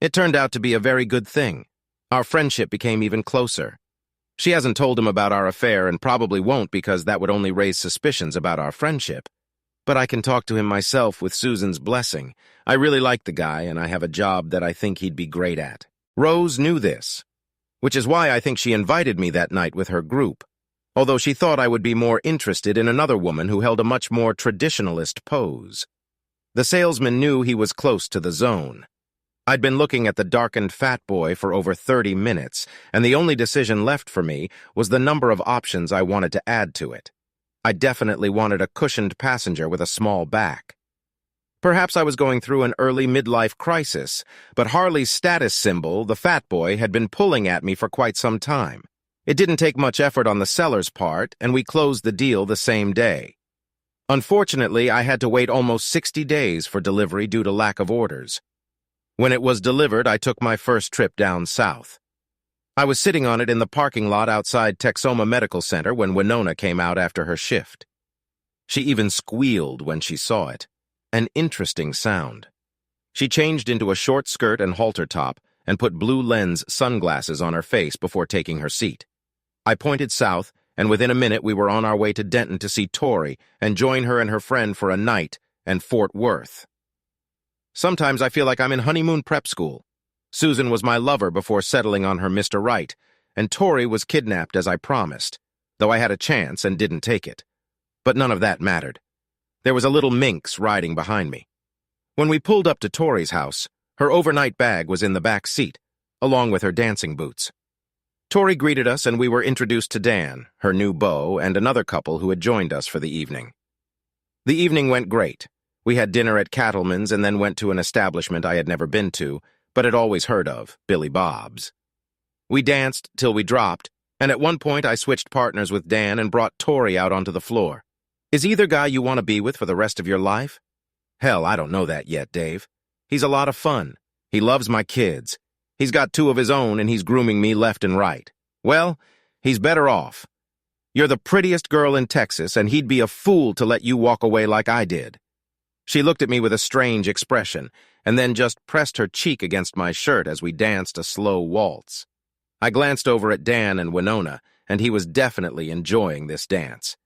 It turned out to be a very good thing. Our friendship became even closer. She hasn't told him about our affair and probably won't because that would only raise suspicions about our friendship. But I can talk to him myself with Susan's blessing. I really like the guy, and I have a job that I think he'd be great at. Rose knew this, which is why I think she invited me that night with her group, although she thought I would be more interested in another woman who held a much more traditionalist pose. The salesman knew he was close to the zone. I'd been looking at the darkened fat boy for over 30 minutes, and the only decision left for me was the number of options I wanted to add to it. I definitely wanted a cushioned passenger with a small back. Perhaps I was going through an early midlife crisis, but Harley's status symbol, the fat boy, had been pulling at me for quite some time. It didn't take much effort on the seller's part, and we closed the deal the same day. Unfortunately, I had to wait almost 60 days for delivery due to lack of orders. When it was delivered, I took my first trip down south. I was sitting on it in the parking lot outside Texoma Medical Center when Winona came out after her shift. She even squealed when she saw it. An interesting sound. She changed into a short skirt and halter top and put blue lens sunglasses on her face before taking her seat. I pointed south, and within a minute we were on our way to Denton to see Tori and join her and her friend for a night and Fort Worth. Sometimes I feel like I'm in honeymoon prep school. Susan was my lover before settling on her Mr. Right, and Tori was kidnapped as I promised, though I had a chance and didn't take it. But none of that mattered. There was a little minx riding behind me. When we pulled up to Tori's house, her overnight bag was in the back seat, along with her dancing boots. Tori greeted us and we were introduced to Dan, her new beau, and another couple who had joined us for the evening. The evening went great. We had dinner at Cattleman's and then went to an establishment I had never been to, but had always heard of, Billy Bob's. We danced till we dropped, and at one point I switched partners with Dan and brought Tori out onto the floor. Is either guy you want to be with for the rest of your life? Hell, I don't know that yet, Dave. He's a lot of fun. He loves my kids. He's got 2 of his own and he's grooming me left and right. Well, he's better off. You're the prettiest girl in Texas and he'd be a fool to let you walk away like I did. She looked at me with a strange expression and then just pressed her cheek against my shirt as we danced a slow waltz. I glanced over at Dan and Winona, and he was definitely enjoying this dance.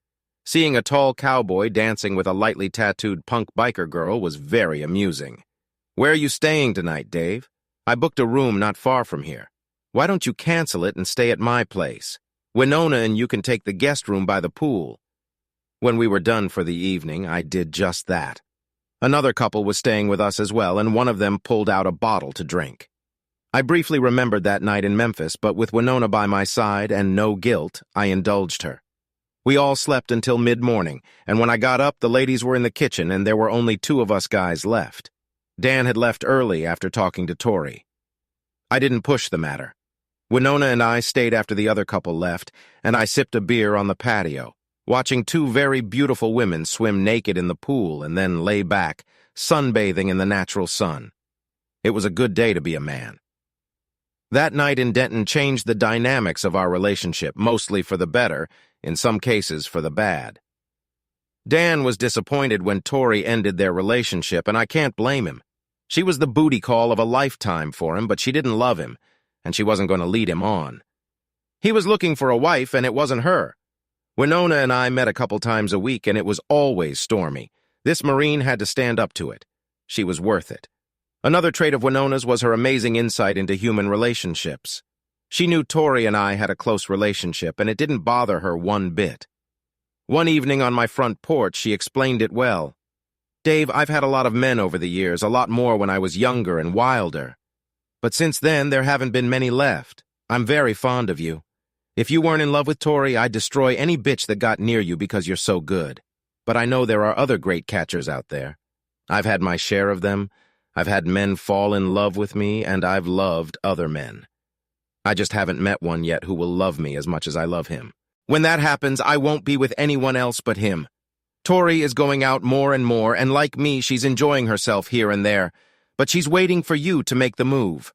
Seeing a tall cowboy dancing with a lightly tattooed punk biker girl was very amusing. Where are you staying tonight, Dave? I booked a room not far from here. Why don't you cancel it and stay at my place? Winona and you can take the guest room by the pool. When we were done for the evening, I did just that. Another couple was staying with us as well, and one of them pulled out a bottle to drink. I briefly remembered that night in Memphis, but with Winona by my side and no guilt, I indulged her. We all slept until mid-morning, and when I got up, the ladies were in the kitchen and there were only 2 of us guys left. Dan had left early after talking to Tori. I didn't push the matter. Winona and I stayed after the other couple left, and I sipped a beer on the patio, watching 2 very beautiful women swim naked in the pool and then lay back, sunbathing in the natural sun. It was a good day to be a man. That night in Denton changed the dynamics of our relationship, mostly for the better, in some cases for the bad. Dan was disappointed when Tori ended their relationship, and I can't blame him. She was the booty call of a lifetime for him, but she didn't love him, and she wasn't going to lead him on. He was looking for a wife, and it wasn't her. Winona and I met a couple times a week, and it was always stormy. This Marine had to stand up to it. She was worth it. Another trait of Winona's was her amazing insight into human relationships. She knew Tori and I had a close relationship, and it didn't bother her one bit. One evening on my front porch, she explained it well. Dave, I've had a lot of men over the years, a lot more when I was younger and wilder. But since then, there haven't been many left. I'm very fond of you. If you weren't in love with Tori, I'd destroy any bitch that got near you because you're so good. But I know there are other great catchers out there. I've had my share of them. I've had men fall in love with me, and I've loved other men. I just haven't met one yet who will love me as much as I love him. When that happens, I won't be with anyone else but him. Tori is going out more and more, and like me, she's enjoying herself here and there, but she's waiting for you to make the move.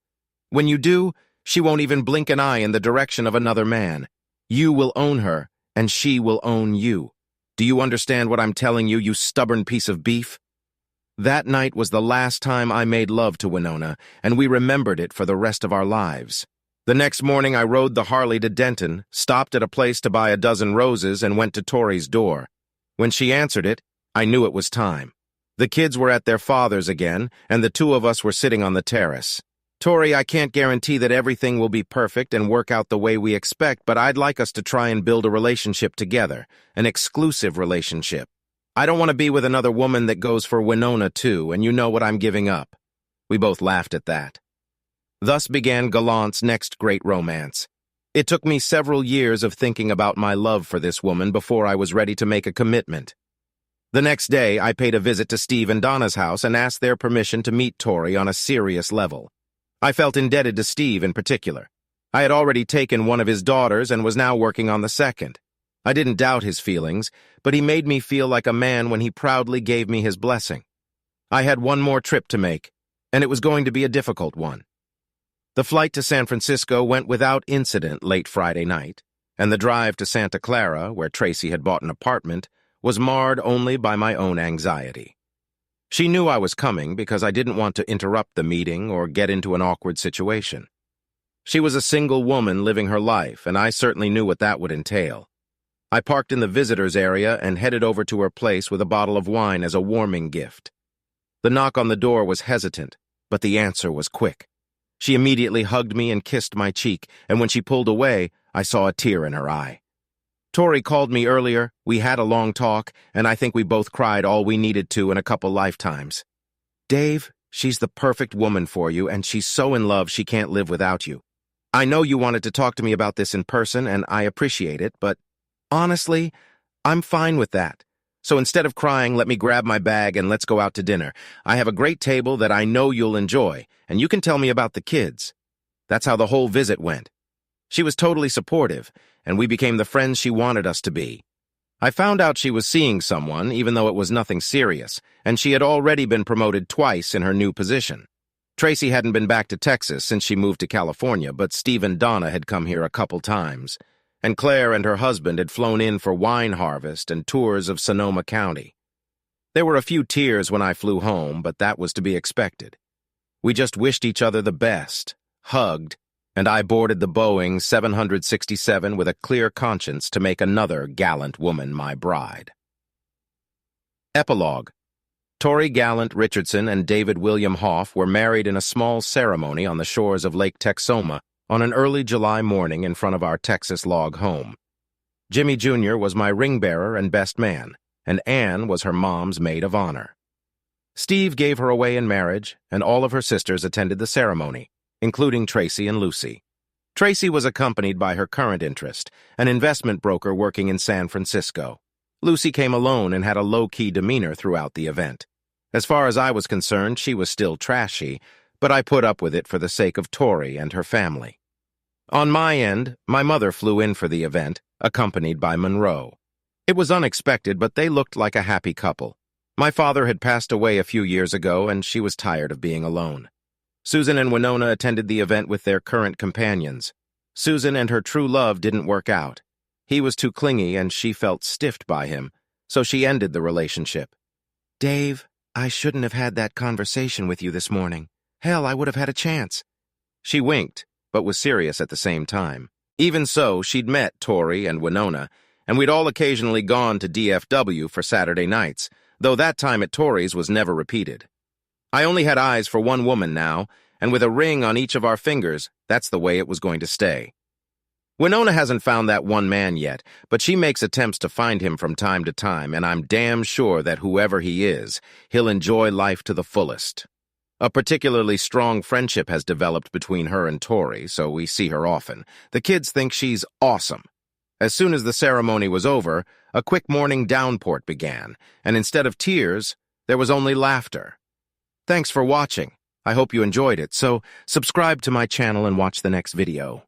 When you do, she won't even blink an eye in the direction of another man. You will own her, and she will own you. Do you understand what I'm telling you, you stubborn piece of beef? That night was the last time I made love to Winona, and we remembered it for the rest of our lives. The next morning I rode the Harley to Denton, stopped at a place to buy a dozen roses, and went to Tori's door. When she answered it, I knew it was time. The kids were at their father's again, and the 2 of us were sitting on the terrace. Tori, I can't guarantee that everything will be perfect and work out the way we expect, but I'd like us to try and build a relationship together, an exclusive relationship. I don't want to be with another woman that goes for Winona too, and you know what I'm giving up. We both laughed at that. Thus began Gallant's next great romance. It took me several years of thinking about my love for this woman before I was ready to make a commitment. The next day, I paid a visit to Steve and Donna's house and asked their permission to meet Tori on a serious level. I felt indebted to Steve in particular. I had already taken one of his daughters and was now working on the second. I didn't doubt his feelings, but he made me feel like a man when he proudly gave me his blessing. I had one more trip to make, and it was going to be a difficult one. The flight to San Francisco went without incident late Friday night, and the drive to Santa Clara, where Tracy had bought an apartment, was marred only by my own anxiety. She knew I was coming because I didn't want to interrupt the meeting or get into an awkward situation. She was a single woman living her life, and I certainly knew what that would entail. I parked in the visitors area and headed over to her place with a bottle of wine as a warming gift. The knock on the door was hesitant, but the answer was quick. She immediately hugged me and kissed my cheek, and when she pulled away, I saw a tear in her eye. Tori called me earlier, we had a long talk, and I think we both cried all we needed to in a couple lifetimes. Dave, she's the perfect woman for you, and she's so in love she can't live without you. I know you wanted to talk to me about this in person, and I appreciate it, but honestly, I'm fine with that. So instead of crying, let me grab my bag and let's go out to dinner. I have a great table that I know you'll enjoy, and you can tell me about the kids. That's how the whole visit went. She was totally supportive, and we became the friends she wanted us to be. I found out she was seeing someone, even though it was nothing serious, and she had already been promoted twice in her new position. Tracy hadn't been back to Texas since she moved to California, but Steve and Donna had come here a couple times, and Claire and her husband had flown in for wine harvest and tours of Sonoma County. There were a few tears when I flew home, but that was to be expected. We just wished each other the best, hugged, and I boarded the Boeing 767 with a clear conscience to make another gallant woman my bride. Epilogue. Tori Gallant Richardson and David William Hoff were married in a small ceremony on the shores of Lake Texoma on an early July morning in front of our Texas log home. Jimmy Jr. was my ring bearer and best man, and Anne was her mom's maid of honor. Steve gave her away in marriage, and all of her sisters attended the ceremony, including Tracy and Lucy. Tracy was accompanied by her current interest, an investment broker working in San Francisco. Lucy came alone and had a low-key demeanor throughout the event. As far as I was concerned, she was still trashy, but I put up with it for the sake of Tori and her family. On my end, my mother flew in for the event, accompanied by Monroe. It was unexpected, but they looked like a happy couple. My father had passed away a few years ago, and she was tired of being alone. Susan and Winona attended the event with their current companions. Susan and her true love didn't work out. He was too clingy, and she felt stiffed by him, so she ended the relationship. Dave, I shouldn't have had that conversation with you this morning. Hell, I would have had a chance. She winked, but was serious at the same time. Even so, she'd met Tori and Winona, and we'd all occasionally gone to DFW for Saturday nights, though that time at Tori's was never repeated. I only had eyes for one woman now, and with a ring on each of our fingers, that's the way it was going to stay. Winona hasn't found that one man yet, but she makes attempts to find him from time to time, and I'm damn sure that whoever he is, he'll enjoy life to the fullest. A particularly strong friendship has developed between her and Tori, so we see her often. The kids think she's awesome. As soon as the ceremony was over, a quick morning downpour began, and instead of tears, there was only laughter. Thanks for watching. I hope you enjoyed it, so subscribe to my channel and watch the next video.